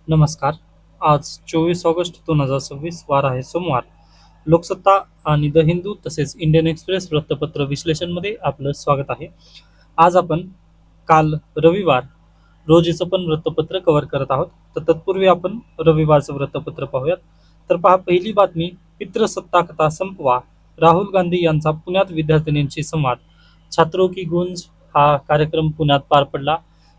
नमस्कार. आज 24 ऑगस्ट 2026 वार आहे सोमवार. लोकसत्ता आणि द हिंदू तसेच इंडियन एक्सप्रेस वृत्तपत्र विश्लेषणमध्ये आपलं स्वागत आहे. आज आपण काल रविवार रोजीचं पण वृत्तपत्र कव्हर करत आहोत. तर तत्पूर्वी आपण रविवारचं वृत्तपत्र पाहूयात. तर पहा, पहिली बातमी: पितृसत्ताकता संपवा, राहुल गांधी यांचा पुण्यात विद्यार्थिनींशी संवाद. छात्रों की गुंज हा कार्यक्रम पुण्यात पार पडला.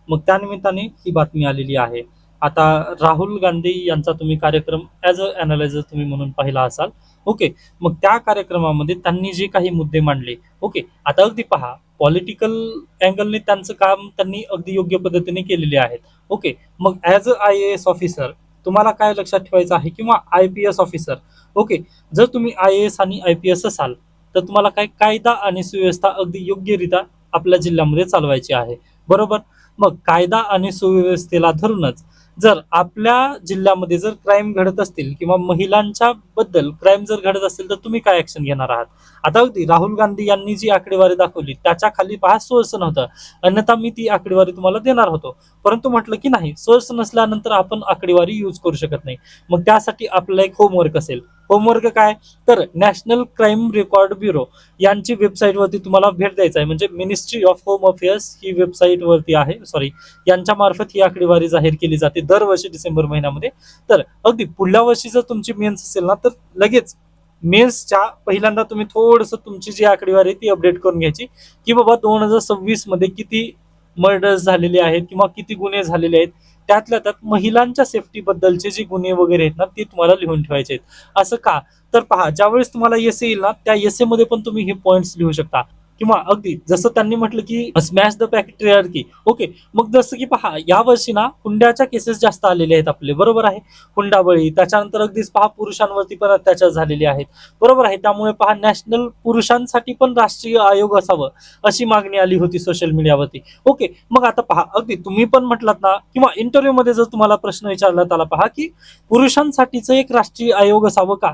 मग त्यानिमित्ताने ही बातमी आलेली आहे. आता राहुल गांधी यांचा तुम्ही कार्यक्रम ॲज अ ॲनालायझर तुम्ही म्हणून पाहिला असाल. ओके. मग त्या कार्यक्रमामध्ये त्यांनी जे काही मुद्दे मांडले, ओके, आता अगदी पहा, पॉलिटिकल अँगलने त्यांचं काम त्यांनी अगदी योग्य पद्धतीने केलेले आहेत. ओके. मग ॲज अ IAS ऑफिसर तुम्हाला काय लक्षात ठेवायचं आहे, किंवा IPS ऑफिसर, ओके, जर तुम्ही IAS आणि IPS असाल तर तुम्हाला काय कायदा आणि सुव्यवस्था अगदी योग्यरित्या आपल्या जिल्ह्यामध्ये चालवायची आहे, बरोबर. मग कायदा आणि सुव्यवस्थेला धरूनच जर आपल्या जिल्ह्यामध्ये जर क्राईम घडत असतील किंवा महिलांच्या बद्दल क्राईम जर घडत असेल तर तुम्ही काय ऍक्शन घेणार आहात. आता अगदी राहुल गांधी यांनी जी आकडेवारी दाखवली त्याच्या खाली पहा सोर्स नव्हतं, अन्यथा मी ती आकडेवारी तुम्हाला देणार होतो, परंतु म्हटलं की नाही, सोर्स नसल्यानंतर आपण आकडेवारी यूज करू शकत नाही. मग त्यासाठी आपला एक होमवर्क असेल. होमवर्क काय? तर नॅशनल क्राईम रेकॉर्ड ब्युरो यांची वेबसाईटवरती तुम्हाला भेट द्यायचा आहे. म्हणजे मिनिस्ट्री ऑफ होम अफेअर्स ही वेबसाईटवरती आहे, सॉरी, यांच्या मार्फत ही आकडेवारी जाहीर केली जाते दरवर्षी डिसेंबर महिन्यामध्ये. तर अगदी पुढल्या वर्षी जर तुमची मेन्स असेल ना, तर लगेच मेन्सच्या पहिल्यांदा तुम्ही थोडंसं तुमची जी आकडेवारी आहे ती अपडेट करून घ्यायची, की बाबा 2026 मध्ये किती मर्डर्स झालेले आहेत किंवा किती गुन्हे झालेले आहेत. त्यातल्या त्यात महिलांच्या सेफ्टी बद्दलचे जे गुन्हे वगैरे आहेत ना, ते तुम्हाला लिहून ठेवायचे आहेत. असं का? तर पहा, ज्यावेळेस तुम्हाला एसे येईल ना, त्या एसे मध्ये पण तुम्ही हे पॉइंट्स लिहू शकता. किंवा अगदी जसं त्यांनी म्हटलं की स्मॅश द पॅट्रियार्की, ओके, मग जसं की पहा, या वर्षी ना हुंड्याच्या केसेस जास्त आलेले आहेत आपले, बरोबर आहे. हुंडाबळी, त्याच्यानंतर अगदीच पहा पुरुषांवरती पण अत्याचार झालेले आहेत, बरोबर आहे. त्यामुळे पहा, नॅशनल पुरुषांसाठी पण राष्ट्रीय आयोग असावं अशी मागणी आली होती सोशल मीडियावरती. ओके. मग आता पहा, अगदी तुम्ही पण म्हटलात ना, किंवा इंटरव्ह्यू मध्ये जर तुम्हाला प्रश्न विचारला त्याला पहा की पुरुषांसाठीचं एक राष्ट्रीय आयोग असावं का,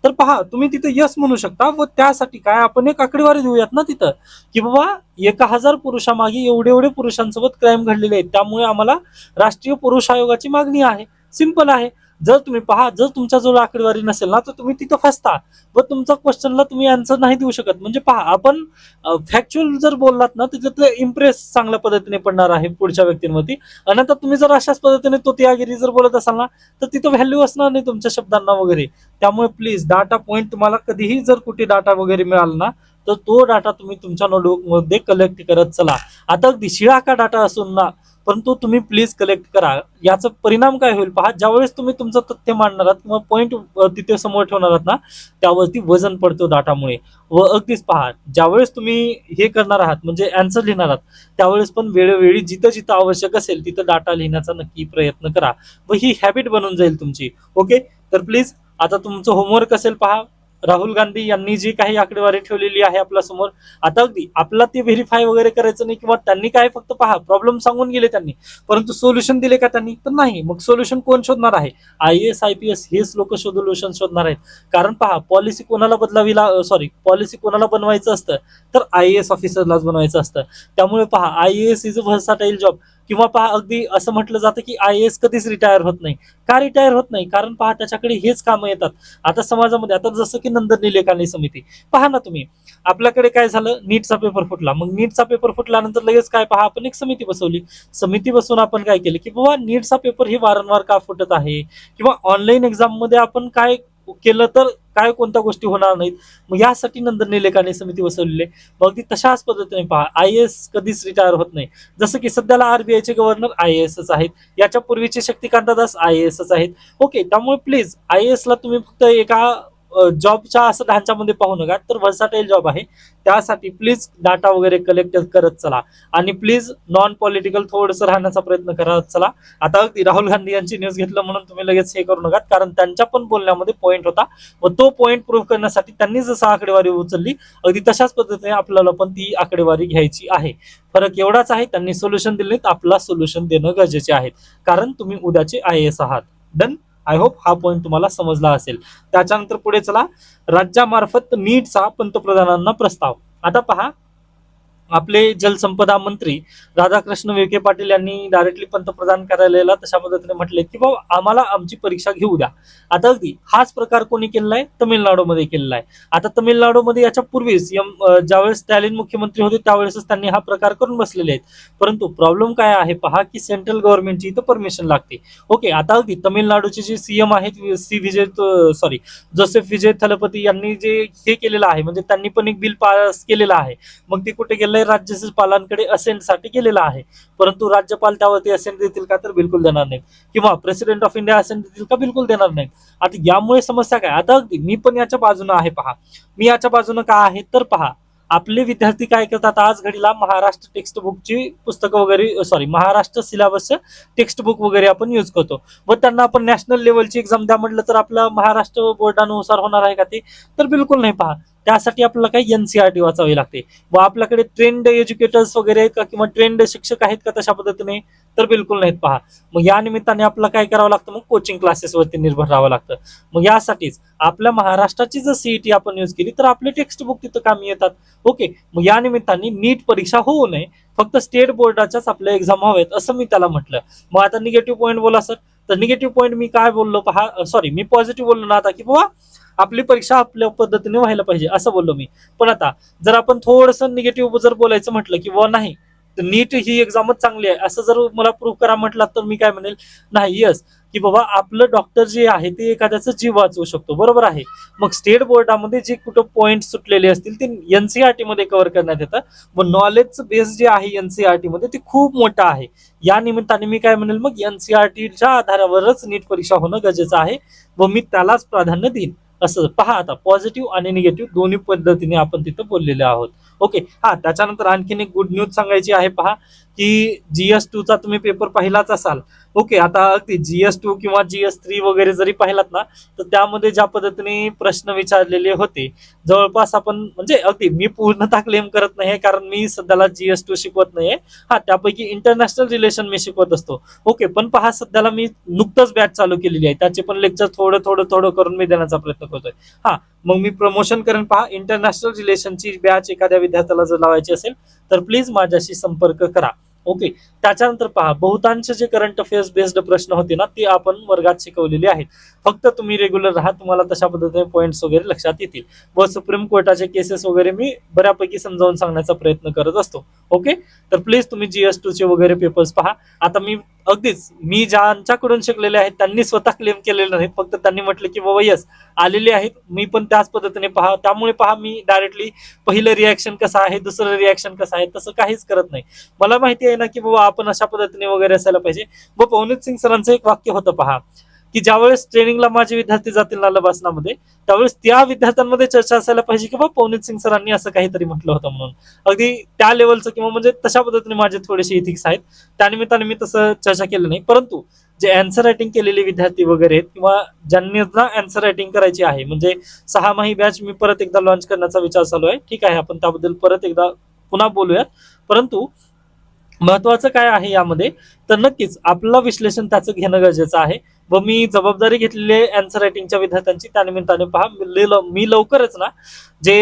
तर पहा तुम्ही तिथे यस म्हणू शकता. व त्यासाठी काय आपण एक आकडेवारी देऊयात ना तिथं, की बाबा 1000 पुरुषामागे एवढे एवढे पुरुषांसोबत क्राईम घडलेले आहेत, त्यामुळे आम्हाला राष्ट्रीय पुरुष आयोगाची मागणी आहे. सिंपल आहे. जर तुम्ही पहा, जर तुमच्याजवळ आकडेवारी नसेल ना, तर तुम्ही तिथं फसता व तुमच्या क्वेश्चनला तुम्ही आन्सर नाही देऊ शकत. म्हणजे पहा, आपण फॅक्च्युअल जर बोललात ना, तर इम्प्रेस चांगल्या पद्धतीने पडणार आहे पुढच्या व्यक्तींवरती. आणि आता तुम्ही जर अशाच पद्धतीने तो त्यागिरी जर बोलत असाल ना, तर तिथं व्हॅल्यू असणार नाही तुमच्या शब्दांना वगैरे. त्यामुळे प्लीज डाटा पॉईंट तुम्हाला कधीही जर कुठे डाटा वगैरे मिळाला ना, तर तो डाटा तुम्ही तुमच्या नोटबुकमध्ये कलेक्ट करत चला. आता अगदी शिळा का डाटा असून ना, परंतु तुम्ही प्लीज कलेक्ट करा. याचा परिणाम काय होईल पहा, ज्यावेळेस तुम्ही तुमचं तथ्य मांडणार आहात किंवा पॉईंट तिथे समोर ठेवणार आहात ना, त्यावरती वजन पडतो डाटामुळे. व अगदीच पहा, ज्यावेळेस तुम्ही हे करणार आहात म्हणजे आन्सर लिहिणार आहात, त्यावेळेस पण वेळोवेळी जिथं जिथं आवश्यक असेल तिथं डाटा लिहिण्याचा नक्की प्रयत्न करा, व ही हॅबिट बनून जाईल तुमची. ओके. तर प्लीज आता तुमचं होमवर्क असेल पहा, राहुल गांधी यांनी जी काही आकडेवारी ठेवलेली आहे आपल्या समोर, आता अगदी आपला ते व्हेरीफाय वगैरे करायचं नाही, किंवा त्यांनी काय फक्त पहा प्रॉब्लेम सांगून गेले त्यांनी, परंतु सोल्युशन दिले का त्यांनी, तर नाही. मग सोल्युशन कोण शोधणार आहे? IAS IPS हेच लोक सोल्युशन शोधणार आहेत. कारण पहा, पॉलिसी कोणाला बदलावी, सॉरी, पॉलिसी कोणाला बनवायचं असतं, तर IAS ऑफिसरलाच बनवायचं असतं. त्यामुळे पहा, IAS इज अ व्हर्साटाईल जॉब. किंवा पहा, अगदी असं म्हटलं जातं की IAS कधीच रिटायर होत नाही. का रिटायर होत नाही? कारण पहा, त्याच्याकडे हेच कामं येतात. आता समाजामध्ये, आता जसं की नंदन लेखानी समिती पहा ना तुम्ही, आपल्याकडे काय झालं, नीटचा पेपर फुटला. मग नीटचा पेपर फुटल्यानंतर लगेच काय पहा, आपण एक समिती बसवली. समिती बसवून आपण काय केलं, की बाबा नीटचा पेपर हे वारंवार का फुटत आहे, किंवा ऑनलाईन एक्झाम मध्ये आपण काय केलं तर काय कोणत्या गोष्टी होणार नाहीत. मग यासाठी नंदन निलेकानी समिती बसवलेली आहे. मग ती तशाच पद्धतीने पहा, IAS कधीच रिटायर होत नाही. जसं की सध्याला RBI चे गव्हर्नर IASच आहेत, याच्या पूर्वीचे शक्तिकांत दास IASच आहेत. ओके. त्यामुळे प्लीज IAS ला तुम्ही फक्त एका जॉबच्या असं ढांच्यामध्ये पाहू नका, तर व्हर्साटाईल जॉब आहे. त्यासाठी प्लीज डाटा वगैरे कलेक्ट करत चला, आणि प्लीज नॉन पॉलिटिकल थोडंसं राहण्याचा प्रयत्न करत चला. आता अगदी राहुल गांधी यांची न्यूज घेतलं म्हणून तुम्ही लगेच हे करू नका, कारण त्यांच्या पण बोलण्यामध्ये पॉईंट होता, व तो पॉईंट प्रूव्ह करण्यासाठी त्यांनी जसं आकडेवारी उचलली, अगदी तशाच पद्धतीने आपल्याला पण ती आकडेवारी घ्यायची आहे. फरक एवढाच आहे, त्यांनी सोल्युशन दिले तर आपला सोल्युशन देणं गरजेचे आहे, कारण तुम्ही उद्याचे IAS आहात. डन. आय होप हा पॉईंट तुम्हाला समजला असेल. त्याच्यानंतर पुढे चला, राज्यामार्फत नीटचा पंतप्रधानांना प्रस्ताव. आता पहा, आपले जलसंपदा मंत्री राधाकृष्ण विखे पाटील यांनी डायरेक्टली पंतप्रधान कार्यालयाला तशा पद्धतीने म्हटले की बाबा आम्हाला आमची परीक्षा घेऊ द्या. आता अगदी हाच प्रकार कोणी केलेला आहे, तमिळनाडूमध्ये केलेला आहे. आता तमिळनाडूमध्ये याच्या पूर्वीच ज्यावेळेस स्टॅलिन मुख्यमंत्री होते त्यावेळेसच त्यांनी हा प्रकार करून बसलेले आहेत. परंतु प्रॉब्लेम काय आहे पहा, की सेंट्रल गव्हर्नमेंटची इथं परमिशन लागते. ओके, आता अगदी तमिळनाडूचे जे सीएम आहेत जोसेफ विजय थलपती यांनी जे हे केलेलं आहे, म्हणजे त्यांनी पण एक बिल पास केलेलं आहे. मग ते कुठे गेलंय, राज्यपालांकडे असेंटसाठी गेलेलं आहे. परंतु राज्यपाल त्यावरती असेंट देतील का, तर बिलकुल देणार नाहीत. किंवा प्रेसिडेंट ऑफ इंडिया असेंट देतील का, बिलकुल देणार नाहीत. आता यामुळे समस्या काय, आता अगदी मी पण याच्या बाजूने आहे पहा. मी याच्या बाजूने का आहे तर पहा, आपले विद्यार्थी काय करतात, आज घडीला महाराष्ट्र टेक्स्ट बुकची पुस्तकं वगैरे महाराष्ट्र सिलेबसचं टेक्स्ट बुक वगैरे आपण युज करतो. व त्यांना आपण नॅशनल लेवलची एक्झाम द्या म्हटलं तर आपलं महाराष्ट्र बोर्डानुसार होणार आहे का ते, तर बिलकुल नाही पहा. त्यासाठी आपल्याला काही एनसीआरटी वाचावी लागते. व आपल्याकडे ट्रेंड एज्युकेटर्स वगैरे आहेत का, किंवा ट्रेंड शिक्षक आहेत का तशा पद्धतीने, तर बिलकुल नाहीत पहा. मग या निमित्ताने आपल्याला काय करावं लागतं, मग कोचिंग क्लासेसवरती निर्भर राहावं लागतं. मग यासाठीच आपल्या महाराष्ट्राची जर सीईटी आपण युज केली तर आपले टेक्स्ट बुक तिथं कामी येतात. ओके, मग या निमित्ताने नीट परीक्षा होऊ नये, फक्त स्टेट बोर्डाच्याच आपल्या एक्झाम हवेत असं मी त्याला म्हटलं. मग आता निगेटिव्ह पॉईंट बोला सर, तर निगेटिव्ह पॉईंट मी काय बोललो पहा, मी पॉझिटिव्ह बोललो ना आता, की बाबा आपली परीक्षा आपल्या पद्धतीने व्हायला पाहिजे असं बोललो मी. पण आता जर आपण थोडंसं निगेटिव्ह जर बोलायचं म्हटलं की बाबा नाही, तर नीट ही एक्झामच चांगली आहे असं जर मला प्रूव्ह करा म्हटलं, तर मी काय म्हणेल, नाही यस, की बाबा आपलं डॉक्टर जे आहे ते एखाद्याचा जीव वाचवू शकतो, बरोबर आहे. मग स्टेट बोर्डामध्ये जे कुठं पॉईंट सुटलेले असतील ते एनसीआरटी मध्ये कव्हर करण्यात येतं. व नॉलेजचं बेस जे आहे एनसीआरटी मध्ये ते खूप मोठं आहे. या निमित्ताने मी काय म्हणेल, मग एनसीआरटीच्या आधारावरच नीट परीक्षा होणं गरजेचं आहे व मी त्यालाच प्राधान्य देईन. असं पहा, आता पॉझिटिव्ह आणि निगेटिव्ह दोन्ही पद्धतीने आपण तिथं बोललेले आहोत. ओके, हा त्याच्यानंतर आणखीन एक गुड न्यूज सांगायची आहे पहा, की GS2 चा तुम्ही पेपर पाहिलाच असाल. ओके, आता अगदी GS2 किंवा GS3 वगैरे जरी पाहिलात ना, तर त्यामध्ये ज्या पद्धतीने प्रश्न विचारलेले होते, जवळपास आपण म्हणजे अगदी मी पूर्णतः क्लेम करत नाही कारण मी सध्याला GS2 शिकवत नाहीये. हा, त्यापैकी इंटरनॅशनल रिलेशन मी शिकवत असतो. ओके, पण पहा सध्याला मी नुकतंच बॅच चालू केलेली आहे, त्याचे पण लेक्चर थोडं थोडं थोडं करून मी देण्याचा प्रयत्न करतोय. हा, मग मी प्रमोशन करेन पहा, इंटरनॅशनल रिलेशनची बॅच एखाद्या विद्यार्थ्याला जर लावायची असेल तर प्लीज माझ्याशी संपर्क करा. ओके, त्याच्यानंतर पहा, बहुतांश जे करंट अफेअर्स बेस्ड प्रश्न होते ना ते आपण वर्गात शिकवलेले आहेत. फक्त तुम्ही रेग्युलर राहा, तुम्हाला तशा पद्धतीने पॉईंट्स वगैरे लक्षात येतील. व सुप्रीम कोर्टाचे केसेस वगैरे मी बऱ्यापैकी समजावून सांगण्याचा प्रयत्न करत असतो. ओके, तर प्लीज तुम्ही GS2 चे वगैरे पेपर्स पहा. आता मी ज्यांच्याकडून शिकलेले आहेत त्यांनी स्वतः क्लेम केलेले नाहीत, फक्त त्यांनी म्हटलं की बाबा यस आलेले आहेत, मी पण त्याच पद्धतीने पहा. त्यामुळे पहा, मी डायरेक्टली पहिलं रिॲक्शन कसं आहे, दुसरं रिॲक्शन कसं आहे तसं काहीच करत नाही. मला माहिती आहे ना की बाबा आपण अशा पद्धतीने वगैरे असायला पाहिजे. व पवनीत सिंग सरांचं एक वाक्य होतं पहा, की ज्यावेळेस ट्रेनिंगला माझे विद्यार्थी जातील ना लबासनामध्ये, त्यावेळेस त्या विद्यार्थ्यांमध्ये चर्चा असायला पाहिजे की बाबा पवनीत सिंग सरांनी असं काहीतरी म्हटलं होतं म्हणून. अगदी त्या लेवलचं किंवा म्हणजे तशा पद्धतीने माझे थोडेसे इथिक्स आहेत. त्यानिमित्ताने मी तसं चर्चा केलं नाही. परंतु जे अँसर रायटिंग केलेले विद्यार्थी वगैरे आहेत किंवा ज्यांनी अँसर रायटिंग करायची आहे, म्हणजे 6 बॅच मी परत एकदा लॉन्च करण्याचा विचार चालू आहे. ठीक आहे, आपण त्याबद्दल परत एकदा पुन्हा बोलूयात. परंतु महत्वाचं काय आहे यामध्ये, तर नक्कीच आपलं विश्लेषण त्याचं घेणं गरजेचं आहे. व मी जबाबदारी घेतलेली आहे अँसर रायटिंगच्या विद्यार्थ्यांची. त्यानिमित्ताने पहा, मी लवकरच ना जे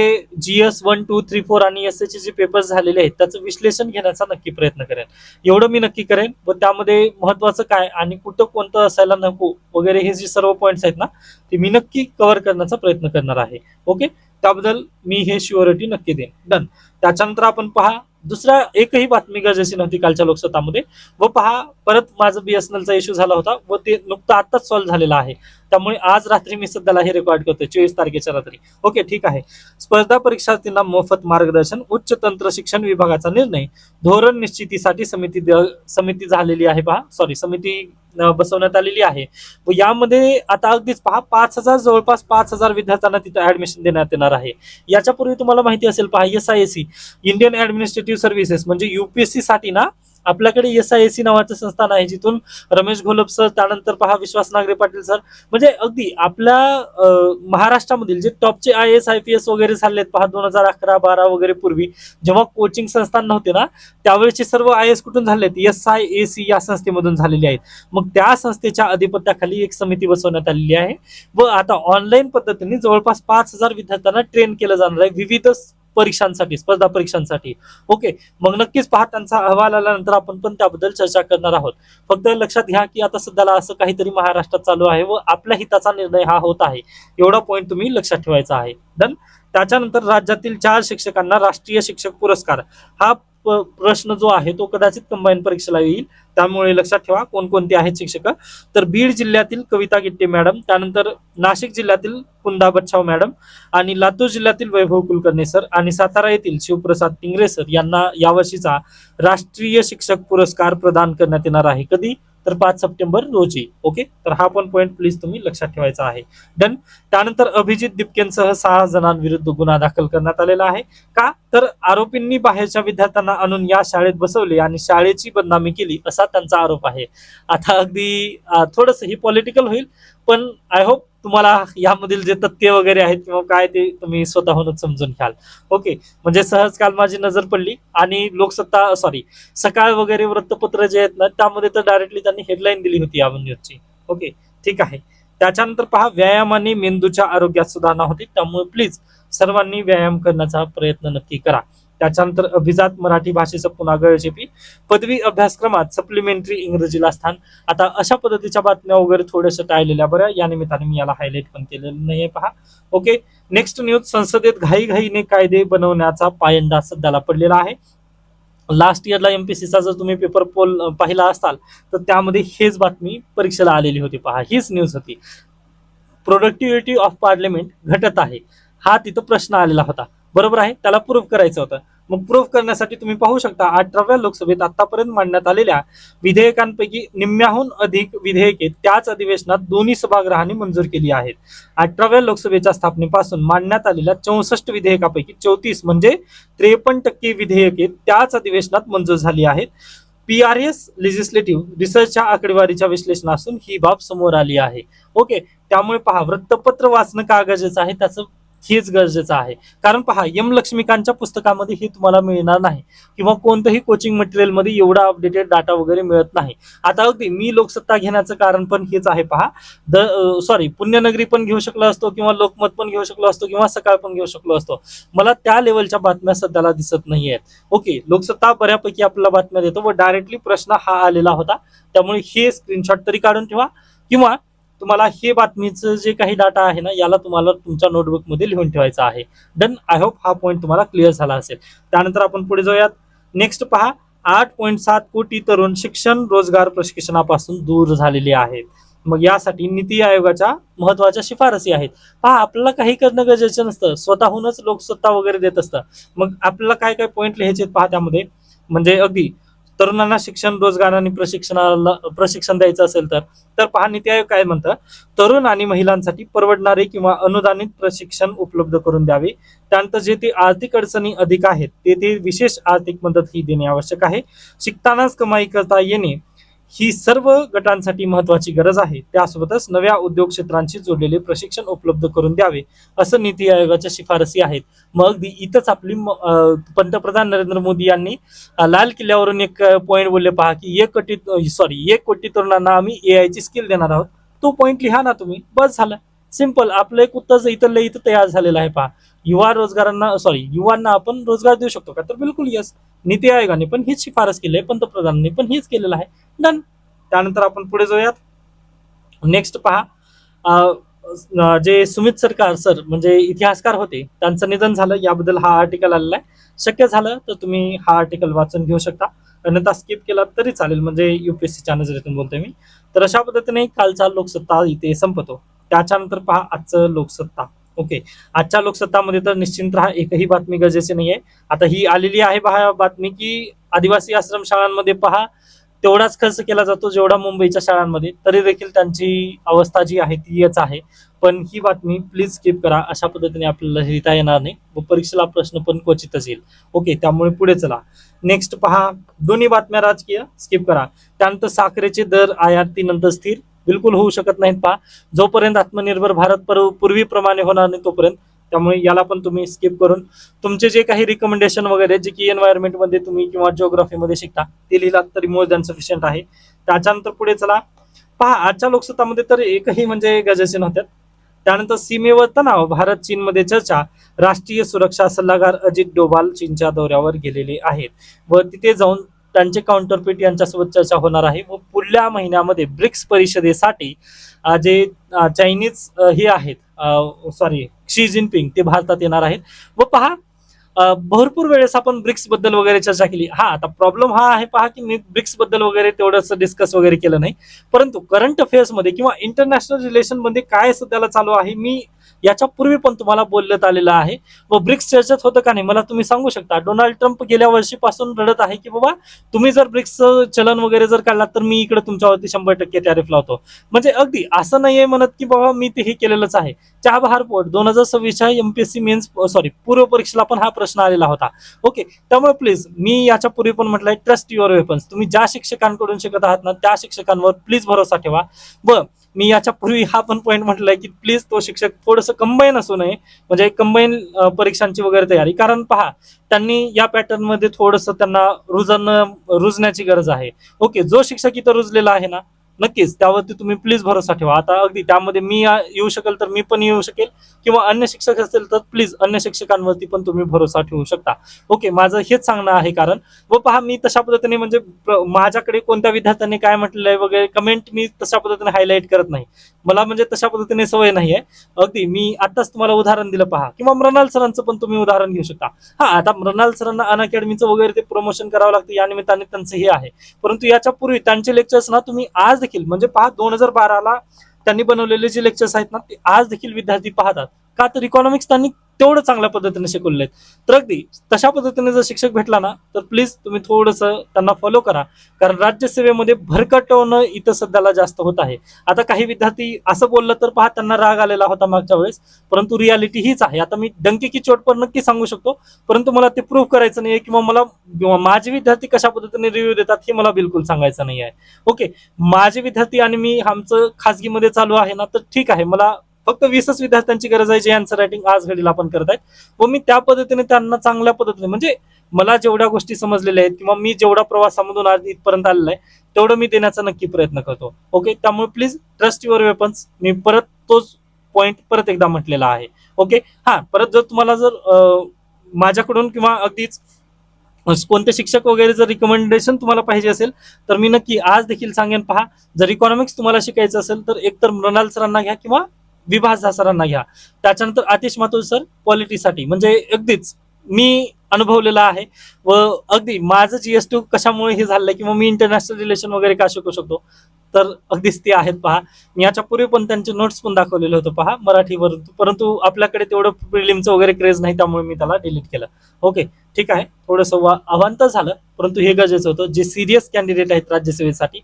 GS1, 2, 3, 4 आणि SH चे जे पेपर्स झालेले आहेत त्याचं विश्लेषण घेण्याचा नक्की प्रयत्न करेन. एवढं मी नक्की करेन. व त्यामध्ये महत्वाचं काय आणि कुठं कोणतं असायला नको वगैरे हे जे सर्व पॉईंट्स आहेत ना ते मी नक्की कव्हर करण्याचा प्रयत्न करणार आहे. ओके, त्याबद्दल मी हे शुअरिटी नक्की देईन. डन. त्याच्यानंतर आपण पहा, दुसरा एकही बातमी गरजेची नव्हती कालच्या लोकसत्तामध्ये. व पहा, परत माझं BSNLचा इश्यू झाला होता व ते नुकतं आताच सॉल्व्ह झालेला आहे. त्यामुळे आज रात्री मी सध्याला हे रेकॉर्ड करतोय 24 तारखेच्या रात्री. ओके, ठीक आहे. स्पर्धा परीक्षार्थींना मोफत मार्गदर्शन, उच्च तंत्र शिक्षण विभागाचा निर्णय, धोरण निश्चितीसाठी समिती झालेली आहे पहा, समिती बसवण्यात आलेली आहे. व यामध्ये आता अगदीच पहा, 5,000 जवळपास 5,000 विद्यार्थ्यांना तिथे ऍडमिशन देण्यात येणार आहे. याच्यापूर्वी तुम्हाला माहिती असेल पहा, SISC इंडियन ऍडमिनिस्ट्रेटिव्ह सर्व्हिसेस म्हणजे UPSC साठी ना आपल्याकडे SISC नावाचं संस्थान आहे, जिथून रमेश घोलप सर, त्यानंतर पहा विश्वास नागरे पाटील सर, म्हणजे अगदी आपल्या महाराष्ट्रामधील जे टॉपचे IAS IPS वगैरे झालेत पहा 2011-12 वगैरे पूर्वी जेव्हा कोचिंग संस्थान नव्हते ना, त्यावेळेचे सर्व IAS कुठून झालेत, SIAC या संस्थेमधून झालेले आहेत. मग त्या संस्थेच्या अधिपत्याखाली एक समिती बसवण्यात आलेली आहे व आता ऑनलाईन पद्धतीने जवळपास 5,000 विद्यार्थ्यांना ट्रेन केलं जाणार आहे विविध परीक्षांसाठी, स्पर्धा परीक्षांसाठी. ओके, मग नक्कीच पहा त्यांचा अहवाल आल्यानंतर आपण पण त्याबद्दल चर्चा करणार आहोत. फक्त लक्षात घ्या की आता सध्याला असं काहीतरी महाराष्ट्रात चालू आहे व आपल्या हिताचा निर्णय हा होत आहे, एवढा पॉईंट तुम्ही लक्षात ठेवायचा आहे. डन. त्याच्यानंतर राज्यातील 4 शिक्षकांना राष्ट्रीय शिक्षक पुरस्कार, हा प्रश्न जो आहे तो कदाचित कंबाईन परीक्षेला येईल, त्यामुळे लक्षात ठेवा कोणकोणते आहेत शिक्षक. तर बीड जिल्ह्यातील कविता गिट्टे मॅडम, त्यानंतर नाशिक जिल्ह्यातील कुंदा बच्छाव मॅडम, आणि लातूर जिल्ह्यातील वैभव कुलकर्णी सर, आणि सातारा येथील शिवप्रसाद टिंगरे सर यांना यावर्षीचा राष्ट्रीय शिक्षक पुरस्कार प्रदान करण्यात येणार आहे. कधी? तर 5 सप्टेंबर रोजी. ओके, तर हा पण पॉईंट प्लीज तुम्ही लक्षात ठेवायचा आहे. डन. त्यानंतर अभिजित दिपकेंसह 6 जणांविरुद्ध गुन्हा दाखल करण्यात आलेला आहे. का? तर आरोपींनी बाहेरच्या विद्यार्थ्यांना आणून या शाळेत बसवले आणि शाळेची बदनामी केली, असा त्यांचा आरोप आहे. आता अगदी थोडस ही पॉलिटिकल होईल, पण आय होप तुम्हाला यामधील जे तथ्य वगैरे आहेत किंवा काय ते तुम्ही स्वतःहूनच समजून घ्याल. ओके, म्हणजे सहज काल माझी नजर पडली आणि सकाळ वगैरे वृत्तपत्र जे आहेत ना, त्यामध्ये तर डायरेक्टली त्यांनी हेडलाईन दिली होती या न्यूजची. ओके, ठीक आहे. त्याच्यानंतर पहा, व्यायामाने मेंदूच्या आरोग्यात सुधारणा होते, त्यामुळे प्लीज सर्वांनी व्यायाम करण्याचा प्रयत्न नक्की करा. त्याच्यानंतर अभिजात मराठी भाषेचं पुन्हा गळचेपी, पदवी अभ्यासक्रमात सप्लिमेंटरी इंग्रजीला स्थान. आता अशा पद्धतीच्या बातम्या वगैरे थोड्याशा टाळलेल्या बऱ्या, या निमित्ताने मी याला हायलाइट पण केलेलं नाहीये. पहा. ओके, नेक्स्ट न्यूज, संसदेत घाईघाईने कायदे बनवण्याचा पायंडा सध्याला पडलेला आहे. लास्ट इयरला एमपीसीचा जर तुम्ही पेपर पोल पाहिला असाल तर त्यामध्ये हेच बातमी परीक्षेला आलेली होती. पहा, हीच न्यूज होती. प्रोडक्टिव्हिटी ऑफ पार्लिमेंट घटत आहे, हा तिथं प्रश्न आलेला होता. बरोबर आहे, त्याला प्रूव्ह करायचं होतं. मग प्रूव्ह करण्यासाठी तुम्ही पाहू शकता 18व्या लोकसभेत आतापर्यंत मांडण्यात आलेल्या विधेयकांपैकी निम्म्याहून अधिक विधेयके त्याच अधिवेशनात दोन्ही सभागृहांनी मंजूर केली आहेत. 18व्या लोकसभेच्या स्थापनेपासून मांडण्यात आलेल्या 64 विधेयकापैकी 34 म्हणजे 53% विधेयके त्याच अधिवेशनात मंजूर झाली आहेत. PRS लेजिस्लेटिव्ह रिसर्चच्या आकडेवारीच्या विश्लेषणातून ही बाब समोर आली आहे. ओके, त्यामुळे पहा, वृत्तपत्र वाचणं का गरजेचं आहे, त्याचं हेच गरजेचं आहे. कारण पहा, एम लक्ष्मीकांतच्या पुस्तकामध्ये हे तुम्हाला मिळणार नाही किंवा कोणत्याही कोचिंग मटेरियल मध्ये एवढा अपडेटेड डाटा वगैरे मिळत नाही. आता अगदी मी लोकसत्ता घेण्याचं कारण पण हेच आहे. पहा, पुण्यनगरी पण घेऊ शकलो असतो किंवा लोकमत पण घेऊ शकलो असतो किंवा सकाळ पण घेऊ शकलो असतो. मला त्या लेवलच्या बातम्या सध्याला दिसत नाहीयेत. ओके, लोकसत्ता बऱ्यापैकी आपल्याला बातम्या देतो व डायरेक्टली प्रश्न हा आलेला होता, त्यामुळे हे स्क्रीनशॉट तरी काढून ठेवा किंवा तुम्हाला हे बातमीचं जे काही डाटा आहे ना, याला तुम्हाला तुमच्या नोटबुक मध्ये लिहून ठेवायचा आहे. डन. आय होप हा पॉईंट तुम्हाला क्लिअर झाला असेल. त्यानंतर आपण पुढे जाऊयात. नेक्स्ट पहा, 8.7 कोटी तरुण शिक्षण रोजगार प्रशिक्षणापासून दूर झालेले आहेत. मग यासाठी नीती आयोगाच्या महत्वाच्या शिफारसी आहेत. पहा, आपल्याला काही करणं गरजेचं नसतं, स्वतःहूनच लोकसत्ता वगैरे देत असतं. मग आपल्याला काय काय पॉईंट लिहायचे पहा त्यामध्ये, म्हणजे अगदी तरुणांना शिक्षण, रोजगार आणि प्रशिक्षण द्यायचं असेल तर पहा, नीती आयोग काय म्हणतं, तरुण आणि महिलांसाठी परवडणारे किंवा अनुदानित प्रशिक्षण उपलब्ध करून द्यावे. त्यानंतर जे ते आर्थिक अडचणी अधिक आहेत ते विशेष आर्थिक मदत ही देणे आवश्यक आहे. शिकतानाच कमाई करता येणे ही सर्व गटांसाठी महत्वाची गरज आहे. त्यासोबतच नव्या उद्योग क्षेत्रांशी जोडलेले प्रशिक्षण उपलब्ध करून द्यावे, असं नीती आयोगाच्या शिफारसी आहेत. मग अगदी इथंच आपली पंतप्रधान नरेंद्र मोदी यांनी लाल किल्ल्यावरून एक पॉईंट बोलले पहा की 1 कोटी तरुणांना आम्ही AI ची स्किल देणार आहोत. तो पॉईंट लिहा ना तुम्ही, बस झालं. सिंपल. आपलं एक उत्तर इथं तयार झालेलं आहे. पहा, युवांना आपण रोजगार देऊ शकतो का, तर बिलकुल यस. नीती आयोगाने पण हीच शिफारस केली आहे, पंतप्रधानांनी पण हीच केलेलं आहे. डन. त्यानंतर आपण पुढे जाऊयात. नेक्स्ट पहा, जे सुमित सरकार सर म्हणजे इतिहासकार होते, त्यांचं निधन झालं, याबद्दल हा आर्टिकल आलेला आहे. शक्य झालं तर तुम्ही हा आर्टिकल वाचून घेऊ शकता, अन्यथा स्किप केला तरी चालेल, म्हणजे UPSCच्या नजरेतून बोलतोय मी. तर अशा पद्धतीने कालचा लोकसत्ता इथे संपतो. त्याच्यानंतर पहा आजचं लोकसत्ता. ओके, आजच्या लोकसत्तामध्ये तर निश्चिंत राहा, एकही बातमी गरजेची नाहीये. आता ही आलेली आहे पहा बातमी की आदिवासी आश्रम शाळांमध्ये पहा तेवढाच खर्च केला जातो जेवढा मुंबईच्या शाळांमध्ये, तरी देखील त्यांची अवस्था जी आहे ती येच आहे. पण ही बातमी प्लीज स्किप करा, अशा पद्धतीने आपल्याला लिहिता येणार नाही व परीक्षेला प्रश्न पण क्वचितच येईल. ओके, त्यामुळे पुढे चला. नेक्स्ट पहा, दोन्ही बातम्या राजकीय, स्किप करा. त्यानंतर साखरेचे दर आयातीनंतर स्थिर बिलकुल होऊ शकत नाहीत. पहा, जोपर्यंत आत्मनिर्भर भारत पूर्वीप्रमाणे होणार नाही तोपर्यंत, त्यामुळे याला पण तुम्ही स्किप करून तुमचे जे काही रिकमेंडेशन वगैरे जे की एन्व्हायरमेंट मध्ये तुम्ही किंवा जिओग्राफी मध्ये शिकता ते लिहिलात तरी मोर दॅन सफिशियंट आहे. त्याच्यानंतर पुढे चला. पहा, आजच्या लोकसत्तामध्ये तर एकही म्हणजे गरजेचे नव्हत्यात. त्यानंतर सीमेवर तणाव, भारत चीनमध्ये चर्चा, राष्ट्रीय सुरक्षा सल्लागार अजित डोभाल चीनच्या दौऱ्यावर गेलेले आहेत व तिथे जाऊन त्यांचे काउंटरपेट यांच्यासोबत चर्चा होणार आहे. व पुढल्या महिन्यामध्ये ब्रिक्स परिषदेसाठी जे चायनीज हे आहेत, सॉरी, शी जिनपिंग ते भारतात येणार आहेत. व पहा, भरपूर वेळेस आपण ब्रिक्स बद्दल वगैरे चर्चा केली. हा, आता प्रॉब्लेम हा आहे पहा की मी ब्रिक्स बद्दल वगैरे तेवढंच डिस्कस वगैरे केलं नाही, परंतु करंट अफेअर्स मध्ये किंवा इंटरनॅशनल रिलेशन मध्ये काय सध्याला चालू आहे मी याच्या पूर्वी पण तुम्हाला बोलण्यात आलेलं आहे. व ब्रिक्स चर्चेत होतं का नाही मला तुम्ही सांगू शकता. डोनाल्ड ट्रम्प गेल्या वर्षीपासून रडत आहे की बाबा तुम्ही जर ब्रिक्सचं चलन वगैरे जर काढलात तर मी इकडे तुमच्यावरती 100% टॅरिफ लावतो. म्हणजे अगदी असं नाहीये म्हणत की बाबा मी ते हे केलेलंच आहे. चाबहार पोर्ट 2026च्या एमपीएससी मेन्स सॉरी पूर्व परीक्षेला पण हा प्रश्न आलेला होता. ओके, त्यामुळे प्लीज मी याच्या पूर्वी पण म्हटलंय, ट्रस्ट युअर वेपन्स. तुम्ही ज्या शिक्षकांकडून शिकत आहात ना त्या शिक्षकांवर प्लीज भरोसा ठेवा. व मी याच्या पूर्वी हा पण पॉईंट म्हटलाय की प्लीज तो शिक्षक थोडंसं कंबाईन असू नये, म्हणजे कंबाईन परीक्षांची वगैरे तयारी. कारण पहा, त्यांनी या पॅटर्न मध्ये थोडंसं त्यांना रुजण्याची गरज आहे. ओके, जो शिक्षक इथं रुजलेला आहे ना नक्कीच त्यावरती तुम्ही प्लीज भरोसा ठेवा. आता अगदी त्यामध्ये मी येऊ शकेल तर मी पण येऊ शकेल, किंवा अन्य शिक्षक असतील तर प्लीज अन्य शिक्षकांवरती पण तुम्ही भरोसा ठेवू शकता. ओके, माझं हेच सांगणं आहे. कारण व पहा, मी तशा पद्धतीने म्हणजे माझ्याकडे कोणत्या विद्यार्थ्यांनी काय म्हटलेलं आहे वगैरे कमेंट मी तशा पद्धतीने हायलाईट करत नाही. मला म्हणजे तशा पद्धतीने सवय नाही आहे. अगदी मी आताच तुम्हाला उदाहरण दिलं पहा, किंवा मृणाल सरांचं पण तुम्ही उदाहरण घेऊ शकता. हा, आता मृणाल सरांना अनअकॅडमीचं वगैरे ते प्रमोशन करावं लागतं, या निमित्ताने त्यांचं हे आहे. परंतु याच्या पूर्वी त्यांचे लेक्चर्स ना तुम्ही आज देखील म्हणजे पहा 2012ला त्यांनी बनवलेले जे लेक्चर्स आहेत ना ते आज देखील विद्यार्थी पाहतात. का तर इकॉनॉमिक्स त्यांनी तेवढं चांगल्या पद्धतीने शिकवले आहेत. तर अगदी तशा पद्धतीने जर शिक्षक भेटला ना तर प्लीज तुम्ही थोडंसं त्यांना फॉलो करा. कारण राज्यसेवेमध्ये भरकटवणं इथं सध्याला जास्त होत आहे. आता काही विद्यार्थी असं बोललं तर पहा त्यांना राग आलेला होता मागच्या वेळेस, परंतु रियालिटी हीच आहे. आता मी डंकी की चोट पर नक्की सांगू शकतो, परंतु मला ते प्रूव्ह करायचं नाहीये किंवा मला माझे विद्यार्थी कशा पद्धतीने रिव्ह्यू देतात हे मला बिलकुल सांगायचं नाही आहे. ओके, माझे विद्यार्थी आणि मी आमचं खासगीमध्ये चालू आहे ना तर ठीक आहे, मला फक्त 20च विद्यार्थ्यांची गरज आहे जे आन्सर रायटिंग आज घडीला आपण करत आहेत. व मी त्या पद्धतीने त्यांना चांगल्या पद्धतीने म्हणजे मला जेवढ्या गोष्टी समजलेल्या आहेत किंवा मी जेवढा प्रवासामधून आज इथपर्यंत आलेला आहे तेवढं मी देण्याचा नक्की प्रयत्न करतो. ओके, त्यामुळे प्लीज ट्रस्ट युअर वेपन्स. मी परत तोच पॉइंट परत एकदा म्हटलेला आहे. ओके, हा, परत जर तुम्हाला जर माझ्याकडून किंवा अगदीच कोणते शिक्षक वगैरे जर रिकमेंडेशन तुम्हाला पाहिजे असेल तर मी नक्की आज देखील सांगेन. पहा, जर इकॉनॉमिक्स तुम्हाला शिकायचं असेल तर एकतर मृणाल सरांना घ्या किंवा विभास झा सरांना घ्या. त्याच्यानंतर आतिश माथुर सर पॉलिटीसाठी, म्हणजे अगदीच मी अनुभवलेला आहे. व अगदी माझं GS2 कशामुळे हे झालंय किंवा मी इंटरनॅशनल रिलेशन वगैरे का शिकू शकतो तर अगदीच ते आहेत. पहा, मी याच्या पूर्वी पण त्यांचे नोट्स पण दाखवलेले होते पहा मराठीवर, परंतु आपल्याकडे तेवढं प्रिलिमचं वगैरे क्रेज नाही त्यामुळे मी त्याला डिलीट केलं. ओके, ठीक आहे, थोडंसं अवांतर झालं परंतु हे गरजेचं होतं. जे सिरियस कॅन्डिडेट आहेत राज्यसेवेसाठी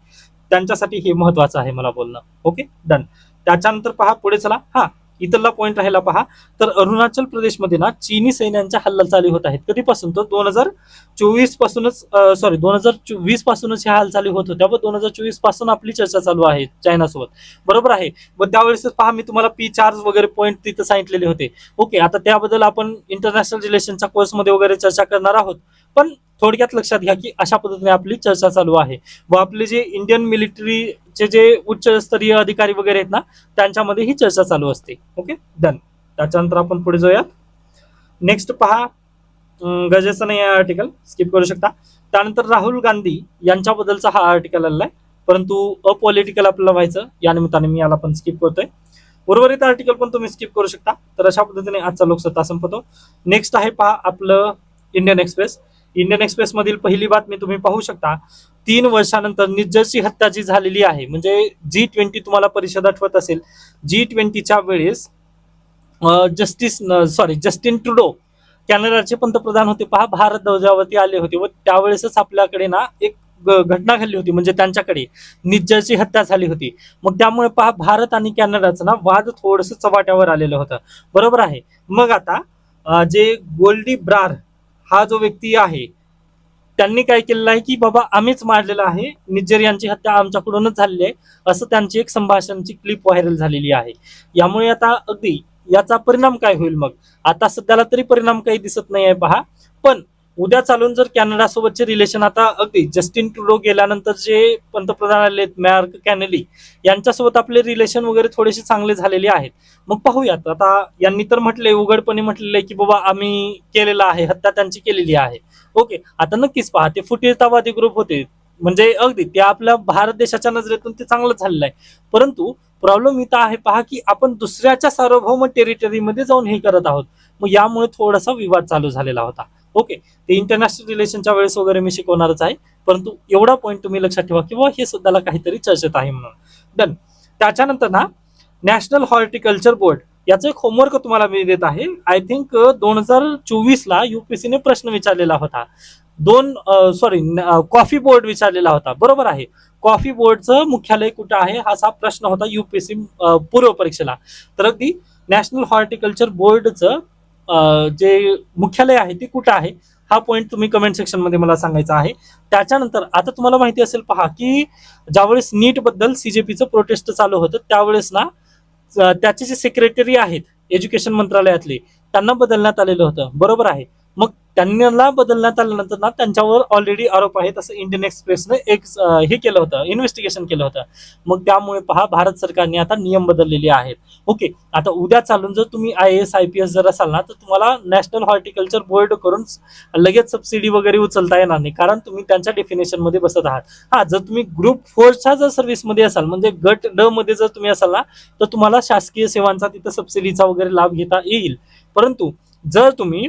त्यांच्यासाठी हे महत्वाचं आहे मला बोलणं. Okay, done. त्याच्यानंतर पहा पुढे चला. हा, इथला पॉइंट राहिला पहा, तर अरुणाचल प्रदेशमध्ये ना चीनी सैन्यांच्या हल्ला चालू होत आहेत. कधीपासून? तर 2024 पासूनच, सॉरी 2020 पासूनच ह्या हालचाली होत होत्या व 2024 पासून आपली चर्चा चालू आहे चायनासोबत, बरोबर आहे. व त्यावेळेस पहा मी तुम्हाला P4 वगैरे पॉईंट तिथे सांगितलेले होते. ओके, आता त्याबद्दल आपण इंटरनॅशनल रिलेशनच्या कोर्समध्ये वगैरे चर्चा करणार आहोत, पण थोडक्यात लक्षात घ्या की अशा पद्धतीने आपली चर्चा चालू आहे. व आपले जे इंडियन मिलिटरीचे जे उच्च स्तरीय अधिकारी वगैरे आहेत ना त्यांच्यामध्ये ही चर्चा चालू असते. Okay, done. त्याच्यानंतर आपण पुढे जाऊयात. नेक्स्ट पहा, गरजेचं नाही आहे आर्टिकल, स्किप करू शकता. त्यानंतर राहुल गांधी यांच्याबद्दलचा हा आर्टिकल आलेला आहे, परंतु अपॉलिटिकल आपल्याला व्हायचं या निमित्ताने मी याला पण स्किप करतोय. उर्वरित आर्टिकल पण तुम्ही स्किप करू शकता. तर अशा पद्धतीने आजचा लोकसत्ता संपतो. नेक्स्ट आहे पहा आपलं इंडियन एक्सप्रेस. इंडियन एक्सप्रेस मधील पहिली बातमी तुम्ही पाहू शकता. 3 वर्षानंतर निर्जरची हत्या जी झालेली आहे, म्हणजे G20 तुम्हाला परिषद आठवत असेल, G20च्या वेळेस जस्टिन ट्रुडो कॅनडाचे पंतप्रधान होते पहा, भारत दौऱ्यावरती आले होते व त्यावेळेसच आपल्याकडे ना एक घटना घडली होती, म्हणजे त्यांच्याकडे निर्जरची हत्या झाली होती. मग त्यामुळे पहा भारत आणि कॅनडाचं ना वाद थोडंसं चव्हाट्यावर आलेलं होतं, बरोबर आहे. मग आता जे गोल्डी ब्रार हा जो व्यक्ती आहे त्यांनी काय केलेलं आहे की बाबा आम्हीच मारलेलं आहे, निर्जर यांची हत्या आमच्याकडूनच झालेली आहे, असं त्यांची एक संभाषणची क्लिप व्हायरल झालेली आहे. यामुळे आता अगदी याचा परिणाम काय होईल? मग आता सध्याला तरी परिणाम काही दिसत नाही आहे पहा, पण उद्या चालून जर कॅनडा सोबतचे रिलेशन, आता अगदी जस्टिन ट्रुडो गेल्यानंतर जे पंतप्रधान आले मार्क कॅनेली, यांच्यासोबत आपले रिलेशन वगैरे थोडेसे चांगले झालेले आहेत. मग पाहूयात, आता यांनी तर म्हटले, उघडपणे म्हटलेले की बाबा आम्ही केलेला आहे, हत्या त्यांची केलेली आहे. ओके, आता नक्कीच पहा, ते फुटीरतावादी ग्रुप होते, म्हणजे अगदी ते आपल्या भारत देशाच्या नजरेतून ते चांगलं झालेलं आहे. परंतु प्रॉब्लेम इथं आहे पहा, की आपण दुसऱ्याच्या सार्वभौम टेरिटरीमध्ये जाऊन हे करत आहोत. मग यामुळे थोडासा विवाद चालू झालेला होता. ओके, ते इंटरनॅशनल रिलेशनच्या वेळेस वगैरे मी शिकवणारच आहे, परंतु एवढा पॉईंट तुम्ही लक्षात ठेवा, किंवा हे सुद्धा काहीतरी चर्चेत आहे म्हणून. डन. त्याच्यानंतर ना, नॅशनल हॉर्टिकल्चर बोर्ड याचा एक होमवर्क तुम्हाला मी देत आहे. आय थिंक 2024 ला युपीएससीने प्रश्न विचारलेला होता. कॉफी बोर्ड विचारलेला होता, बरोबर आहे. कॉफी बोर्डचं मुख्यालय कुठं आहे, हा प्रश्न होता युपीएससी पूर्व परीक्षेला. तर अगदी नॅशनल हॉर्टिकल्चर बोर्डचं जे मुख्यालय आहे ते कुठं आहे, हा पॉईंट तुम्ही कमेंट सेक्शन मध्ये मला सांगायचा आहे. त्याच्यानंतर आता तुम्हाला माहिती असेल पहा, की ज्यावेळेस नीट बद्दल सीजेपीचं प्रोटेस्ट चालू होतं, त्यावेळेस ना त्याचे जे सेक्रेटरी आहेत एज्युकेशन मंत्रालयातले, त्यांना बदलण्यात आलेलं होतं, बरोबर आहे. मग त्यांना बदलण्यात आल्यानंतर ना त्यांच्यावर ऑलरेडी आरोप आहेत, असं इंडियन एक्सप्रेसने एक हे केलं होतं, इन्व्हेस्टिगेशन केलं होतं. मग त्यामुळे पहा, भारत सरकारने आता नियम बदललेले आहेत. ओके, आता उद्या चालून जर तुम्ही IAS IPS जर असाल ना, तर तुम्हाला नॅशनल हॉर्टिकल्चर बोर्ड करून लगेच सबसिडी वगैरे उचलता येणार नाही, कारण तुम्ही त्यांच्या डेफिनेशन मध्ये बसत आहात. हा, जर तुम्ही ग्रुप 4च्या जर सर्व्हिसमध्ये असाल, म्हणजे गट ड मध्ये जर तुम्ही असाल ना, तर तुम्हाला शासकीय सेवांचा तिथं सबसिडीचा वगैरे लाभ घेता येईल. परंतु जर तुम्ही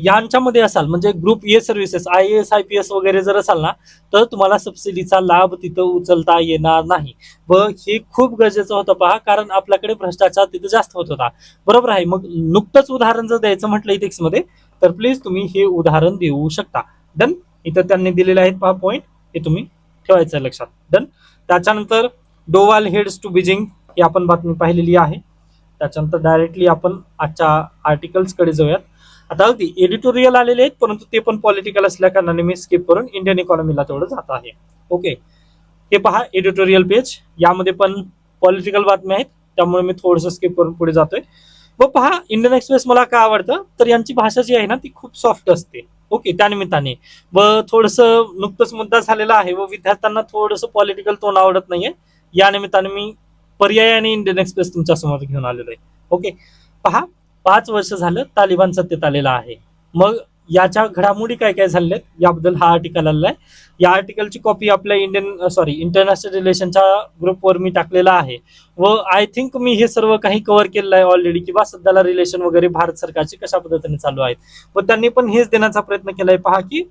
यांच्यामध्ये असाल, म्हणजे group A services IAS IPS वगैरे जर असाल ना, तर तुम्हाला सबसिडीचा लाभ तिथं उचलता येणार नाही. व हे खूप गरजेचं होतं पहा, कारण आपल्याकडे भ्रष्टाचार तिथं जास्त होत होता, बरोबर आहे. मग नुकतंच उदाहरण जर द्यायचं म्हटलं इथेक्स मध्ये, तर प्लीज तुम्ही हे उदाहरण देऊ शकता. डन. इथं त्यांनी दिलेले आहेत पहा पॉईंट, हे तुम्ही ठेवायचं लक्षात. डन. त्याच्यानंतर डोवाल हेड्स टू बीजिंग, ही आपण बातमी पाहिलेली आहे. त्याच्यानंतर डायरेक्टली आपण आजच्या आर्टिकल्स कडे जाऊयात. आता अगदी एडिटोरियल आलेले आहेत, परंतु ते पण पॉलिटिकल असल्या कारणाने मी स्किप करून इंडियन इकॉनॉमीला तेवढं जात आहे. ओके, हे पहा एडिटोरियल पेज, यामध्ये पण पॉलिटिकल बातम्या आहेत, त्यामुळे मी थोडंसं स्किप करून पुढे जातोय. व पहा, इंडियन एक्सप्रेस मला का आवडतं, तर यांची भाषा जी आहे ना, ती खूप सॉफ्ट असते. ओके, त्यानिमित्ताने व थोडंसं नुकतंच मुद्दा झालेला आहे, व विद्यार्थ्यांना थोडंसं पॉलिटिकल टोन आवडत नाहीये, या निमित्ताने मी पर्यायाने इंडियन एक्सप्रेस तुमच्या समोर घेऊन आलेलो आहे. ओके, पहा, 5 वर्ष झालं तालिबान सत्तेत आलेला आहे. मग याच्या घडामोडी काय काय झालेल्या आहेत याबद्दल हा आर्टिकल आलेला आहे. या आर्टिकलची कॉपी आपल्या इंटरनॅशनल रिलेशनच्या ग्रुपवर मी टाकलेला आहे. व आय थिंक मी हे सर्व काही कव्हर केलेलं आहे ऑलरेडी, किंवा सध्याला रिलेशन वगैरे भारत सरकारची कशा पद्धतीने चालू आहेत. व त्यांनी पण हेच देण्याचा प्रयत्न केलाय पहा, की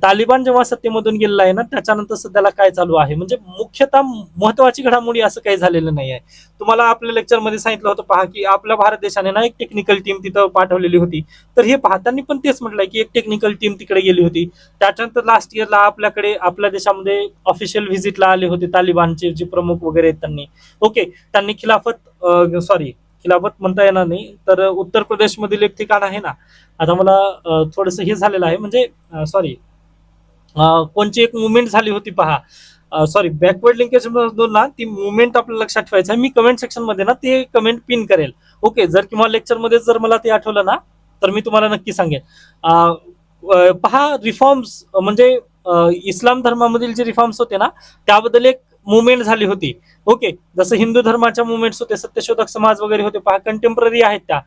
तालिबान जेव्हा सत्तेमधून गेलेला आहे ना, त्याच्यानंतर सध्याला काय चालू आहे, म्हणजे मुख्यतः महत्वाची घडामोडी असं काही झालेलं नाही आहे. तुम्हाला आपल्या लेक्चरमध्ये सांगितलं होतं पहा, की आपल्या भारत देशाने ना एक टेक्निकल टीम तिथं पाठवलेली होती. तर हे पहा, त्यांनी पण तेच म्हटलंय की एक टेक्निकल टीम तिकडे गेली होती. त्याच्यानंतर लास्ट इयरला आपल्याकडे आपल्या देशामध्ये ऑफिशियल व्हिजिटला आले होते तालिबानचे जे प्रमुख वगैरे आहेत त्यांनी. ओके, त्यांनी खिलाफत म्हणता येणार नाही, तर उत्तर प्रदेश मधील एक ठिकाण आहे ना, आता मला थोडंसं हे झालेलं आहे, म्हणजे कोणची एक मुवमेंट झाली होती पहा, बॅकवर्ड लिंकेज मधून ना ती मुवमेंट आपल्याला लक्षात ठेवायचं आहे. मी कमेंट सेक्शन मध्ये ना ते कमेंट पिन करेल. ओके, जर किंवा लेक्चर मध्ये जर मला ते आठवलं ना, तर मी तुम्हाला नक्की सांगेन. पहा, रिफॉर्म्स म्हणजे इस्लाम धर्मामधील जे रिफॉर्म्स होते ना, त्याबद्दल एक मुवमेंट झाली होती. ओके, जसं हिंदू धर्माच्या मुवमेंट्स होते, सत्यशोधक समाज वगैरे होते पहा, कंटेम्पररी आहेत त्या.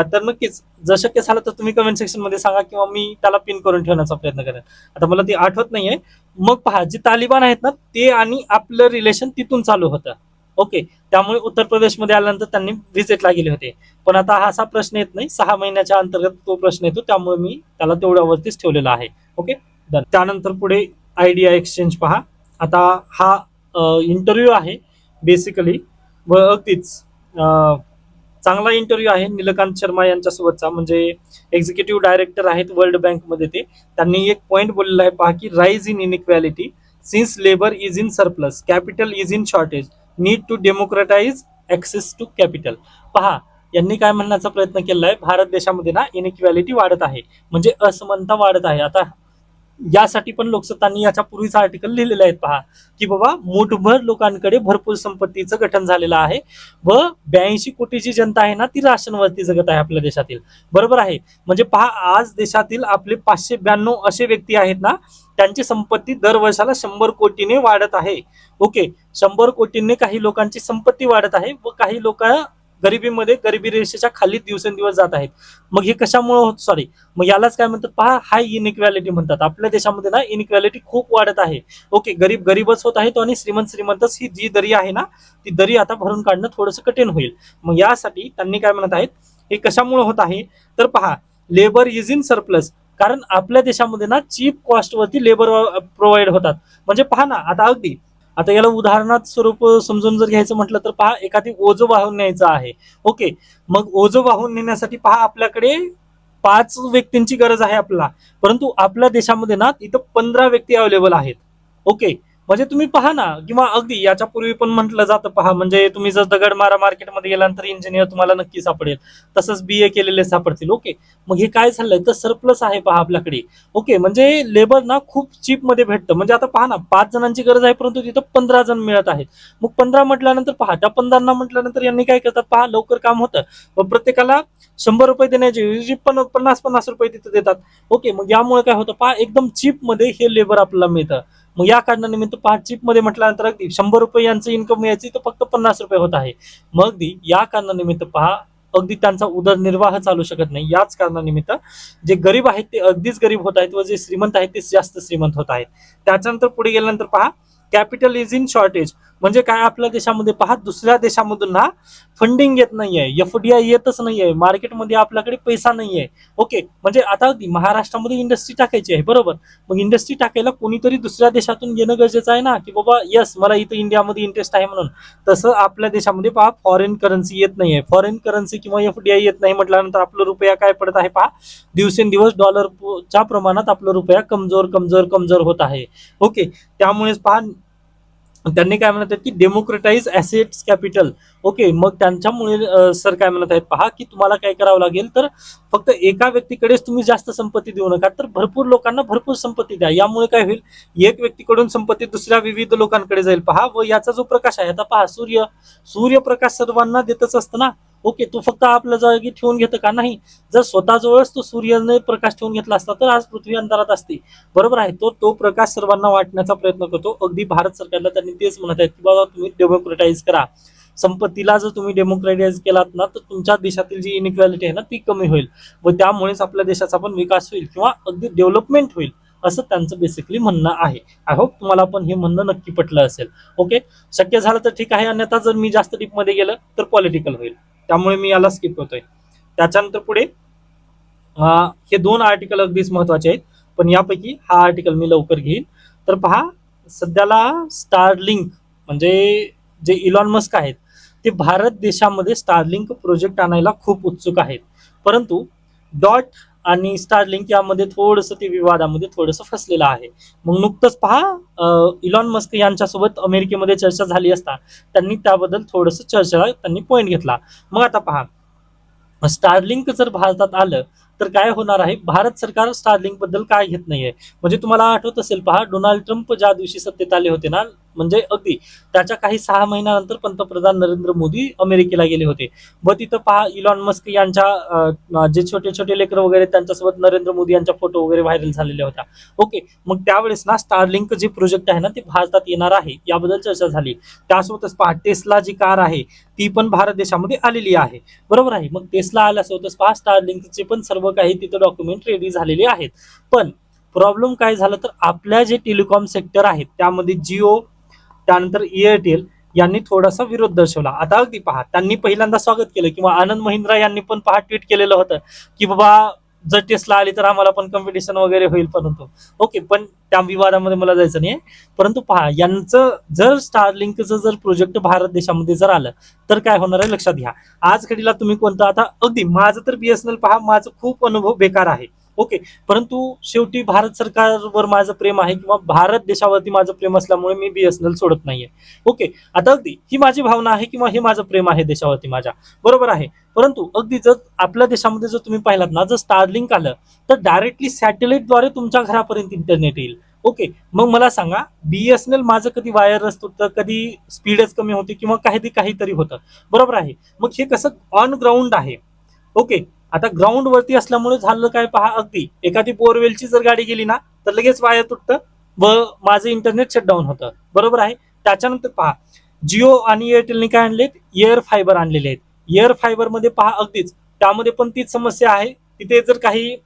तर नक्कीच जर शक्य झालं तर तुम्ही कमेंट सेक्शन मध्ये सांगा, किंवा मी त्याला पिन करून ठेवण्याचा प्रयत्न करेन. आता मला ते आठवत नाहीये. मग पहा, जे तालिबान आहेत ना, ते आणि आपलं रिलेशन तिथून चालू होतं. ओके, त्यामुळे उत्तर प्रदेशमध्ये आल्यानंतर त्यांनी व्हिजिटला गेले होते. पण आता हा असा प्रश्न येत नाही, 6 महिन्याच्या अंतर्गत तो प्रश्न येतो, त्यामुळे मी त्याला तेवढ्यावरतीच ठेवलेला आहे. Okay, done. त्यानंतर पुढे आयडिया एक्सचेंज पहा. आता हा इंटरव्ह्यू आहे बेसिकली, व अगदीच चांगला इंटरव्ह्यू आहे नीलकांत शर्मा यांच्यासोबतचा, म्हणजे एक्झिक्युटिव्ह डायरेक्टर आहेत वर्ल्ड बँकमध्ये. त्यांनी एक पॉईंट बोललेला आहे पहा, की rise in inequality since labour is in surplus, capital is in shortage, need to democratize access to capital. पहा, यांनी काय म्हणण्याचा प्रयत्न केला आहे, भारत देशामध्ये ना इनइक्वॅलिटी वाढत आहे, म्हणजे असमानता वाढत आहे. आता यासाठी पण लोकसत्तांनी याच्या पूर्वीच आर्टिकल लिहिलेले आहेत पहा, की बाबा मूठभर लोकांकडे भरपूर संपत्तीचं गठन झालेलं आहे व 82 कोटी जी जनता आहे ना ती राशनवरती जगत आहे आपल्या देशातील. बरोबर आहे. म्हणजे पहा, आज देशातील आपले 592 असे व्यक्ती आहेत ना, त्यांची संपत्ती दर वर्षाला 100 कोटीने वाढत आहे. ओके, 100 कोटींनी काही लोकांची संपत्ती वाढत आहे व काही लोक गरिबीमध्ये, गरिबी रेषेच्या खाली दिवसेंदिवस जात आहेत. मग हे कशामुळे होत, सॉरी, मग यालाच काय म्हणतात पहा, हाय इनइक्वॅलिटी म्हणतात. आपल्या देशामध्ये ना इनइक्वॅलिटी खूप वाढत आहे. ओके, गरीब गरीबच होत आहे आणि श्रीमंत श्रीमंतच, ही जी दरी आहे ना ती दरी आता भरून काढणं थोडंसं कठीण होईल. मग यासाठी त्यांनी काय म्हणत आहेत, हे कशामुळे होत आहे तर पहा, लेबर इज इन सरप्लस. कारण आपल्या देशामध्ये ना चीप कॉस्टवरती लेबर प्रोव्हाइड होतात. म्हणजे पहा ना, आता अगदी, आता याला उदाहरणात स्वरूप समजून जर घ्यायचं म्हटलं तर पहा, एखादी ओझं वाहून न्यायचं आहे. ओके, मग ओझं वाहून नेण्यासाठी पहा आपल्याकडे 5 व्यक्तींची गरज आहे आपल्याला, परंतु आपल्या देशामध्ये ना इथं 15 व्यक्ती अवेलेबल आहेत. ओके, म्हणजे तुम्ही पहा ना, किंवा अगदी याच्या पूर्वी पण म्हटलं जातं पहा, म्हणजे तुम्ही जर दगडमारा मार्केटमध्ये गेल्यानंतर इंजिनियर तुम्हाला नक्की सापडेल, तसंच BA केलेले सापडतील. ओके, मग हे काय झालंय तर सरप्लस आहे पहा आपल्याकडे. ओके, म्हणजे लेबर ना खूप चीप मध्ये भेटतं. म्हणजे आता पहा ना, 5 जणांची गरज आहे परंतु तिथं 15 जण मिळत आहेत. मग 15 म्हटल्यानंतर पहा, त्या 15 म्हटल्यानंतर यांनी काय करतात पहा, लवकर काम होतं व प्रत्येकाला 100 रुपये देण्याची ऐवजी 50-50 रुपये तिथे देतात. ओके, मग यामुळे काय होतं पहा, एकदम चीप मध्ये हे लेबर आपल्याला मिळतं. मग या कारणानिमित्त पहा, चिप मध्ये म्हटल्यानंतर अगदी 100 रुपये यांचं इन्कम यायची तर फक्त 50 रुपये होत आहे. मग अगदी या कारणानिमित्त पहा, अगदी त्यांचा उदरनिर्वाह चालू शकत नाही. याच कारणानिमित्त जे गरीब आहेत ते अगदीच गरीब होत आहेत व जे श्रीमंत आहेत ते जास्त श्रीमंत होत आहेत. त्याच्यानंतर पुढे गेल्यानंतर पहा, कॅपिटल इज इन शॉर्टेज. म्हणजे काय, आपल्या देशामध्ये पहा, दुसऱ्या देशामधून ना फंडिंग येत नाहीये, FDI येतच नाहीये, मार्केटमध्ये आपल्याकडे पैसा नाहीये. ओके, म्हणजे आता अगदी महाराष्ट्रामध्ये इंडस्ट्री टाकायची आहे, बरोबर, मग इंडस्ट्री टाकायला कोणीतरी दुसऱ्या देशातून येणं गरजेचं आहे ना, की बाबा यस मला इथं इंडियामध्ये इंटरेस्ट आहे म्हणून. तसं आपल्या देशामध्ये पहा, फॉरेन करन्सी येत नाहीये, फॉरेन करन्सी किंवा FDI येत नाही म्हटल्यानंतर आपलं रुपया काय पडत आहे पहा, दिवसेंदिवस डॉलरच्या प्रमाणात आपलं रुपया कमजोर कमजोर कमजोर होत आहे. ओके, त्यामुळेच पहा, त्यांनी काय म्हणत आहेत की डेमोक्रेटाइज ऍसेट्स कॅपिटल. ओके, मग त्यांच्यामुळे सर काय म्हणत आहेत पहा, की तुम्हाला काय करावं लागेल तर फक्त एका व्यक्तीकडेच तुम्ही जास्त संपत्ती देऊ नका, तर भरपूर लोकांना भरपूर संपत्ती द्या. यामुळे काय होईल, एक व्यक्तीकडून संपत्ती दुसऱ्या विविध लोकांकडे जाईल पहा. व याचा जो प्रकाश आहे, आता पहा, सूर्यप्रकाश सर्वांना देतच असतं ना. ओके, तो फक्त आपल्या जागी ठेवून घेतं का, नाही. जर स्वतःजवळच तो सूर्याने प्रकाश ठेवून घेतला असता तर आज पृथ्वी अंधारात असते. बरोबर आहे. तो प्रकाश सर्वांना वाटण्याचा प्रयत्न करतो. अगदी भारत सरकारला त्यांनी तेच म्हणत आहेत की बाबा तुम्ही डेमोक्रेटाइज करा संपत्तीला. जर तुम्ही डेमोक्रेटाइज केलात ना तर तुमच्या देशातील जी इनइक्वॅलिटी आहे ना ती कमी होईल व त्यामुळेच आपल्या देशाचा पण विकास होईल किंवा अगदी डेव्हलपमेंट होईल, असं त्यांचं बेसिकली म्हणणं आहे. आय होप तुम्हाला पण हे म्हणणं नक्की पटलं असेल. ओके, शक्य झालं तर ठीक आहे, अन्यथा जर मी जास्त डीप मध्ये गेलं तर पॉलिटिकल होईल, त्यामुळे मी याला स्किप होतोय. त्याच्यानंतर पुढे हे 2 आर्टिकल अगदीच महत्वाचे आहेत, पण यापैकी हा आर्टिकल मी लवकर घेईन. तर पहा, सध्याला स्टारलिंक म्हणजे जे इलॉन मस्क आहेत ते भारत देशामध्ये स्टारलिंक प्रोजेक्ट आणायला खूप उत्सुक आहेत. परंतु डॉट आणि स्टारलिंक यामध्ये थोडंसं ते विवादामध्ये थोडंसं फसलेलं आहे. मग नुकतंच पहा, इलॉन मस्क यांच्यासोबत अमेरिकेमध्ये चर्चा झाली असता त्यांनी त्याबद्दल थोडंसं चर्चा त्यांनी पॉईंट घेतला. मग आता पहा, स्टारलिंक जर भारतात आलं तर काय होणार आहे, भारत सरकार स्टारलिंक बद्दल काय घेत नाहीये. म्हणजे तुम्हाला आठवत असेल पहा, डोनाल्ड ट्रम्प ज्या दिवशी सत्तेत आले होते ना, म्हणजे अगदी त्याच्या काही 6 महिन्यानंतर पंतप्रधान नरेंद्र मोदी अमेरिकेला गेले होते व तिथं पहा इलॉन मस्क यांच्या जे छोटे छोटे लेकरं वगैरे त्यांच्यासोबत नरेंद्र मोदी यांच्या फोटो वगैरे व्हायरल झालेल्या होत्या. ओके, मग त्यावेळेस ना स्टारलिंक जे प्रोजेक्ट आहे ना ते भारतात येणार आहे याबद्दल चर्चा झाली. त्यासोबतच पहा, टेस्ला जी कार आहे ती पण भारत देशामध्ये आलेली आहे. बरोबर आहे. मग टेस्ला आल्यासोबतच पहा, स्टारलिंकचे पण सर्व काही तिथं डॉक्युमेंट रेडी झालेले आहेत. पण प्रॉब्लेम काय झालं तर आपल्या जे टेलिकॉम सेक्टर आहेत त्यामध्ये जिओ, त्यानंतर एअरटेल यांनी थोडासा विरोध दर्शवला. आता अगदी पहा, त्यांनी पहिल्यांदा स्वागत केलं किंवा आनंद महिंद्रा यांनी पण पहा ट्विट केलेलं होतं की बाबा जर टेस्ला आली तर आम्हाला पण कॉम्पिटिशन वगैरे होईल. परंतु ओके, पण त्या विवादामध्ये मला जायचं नाही. परंतु पहा, यांचं जर स्टारलिंकचं जर प्रोजेक्ट भारत देशामध्ये जर आलं तर काय होणार आहे लक्षात घ्या. आज घडीला तुम्ही कोणतं, आता अगदी माझं तर BSNL पहा, माझं खूप अनुभव बेकार आहे. ओके. परंतु शेवटी भारत सरकारवर माझं प्रेम आहे किंवा भारत देशावरती माझं प्रेम असल्यामुळे मी बीएसएनएल सोडत नाहीये. ओके. आता अगदी ही माझी भावना आहे किंवा हे माझं प्रेम आहे देशावरती माझ्या, बरोबर आहे. परंतु अगदी जर आपल्या देशामध्ये जर तुम्ही पाहिलात ना, जर स्टारलिंक आलं तर डायरेक्टली सॅटेलाइटद्वारे तुमच्या घरापर्यंत इंटरनेट येईल. ओके. मग मला सांगा, बीएसएनएल माझं कधी वायरलेस होतं, कधी स्पीडच कमी होती किंवा काहीतरी होतं, बरोबर आहे. मग हे कसं ऑन ग्राउंड आहे. ओके. आता ग्राउंड वरती असल्यामुळे झालं काय पहा, अगदी एखादी बोरवेलची जर गाडी गेली ना तर लगेच वायर तुटतं व माझं इंटरनेट शटडाऊन होतं, बरोबर आहे. त्याच्यानंतर पहा, जिओ आणि एअरटेलने काय आणलेत, एअर फायबर आणलेले आहेत. एअर फायबर मध्ये पहा अगदीच त्यामध्ये पण तीच समस्या आहे. तिथे जर काही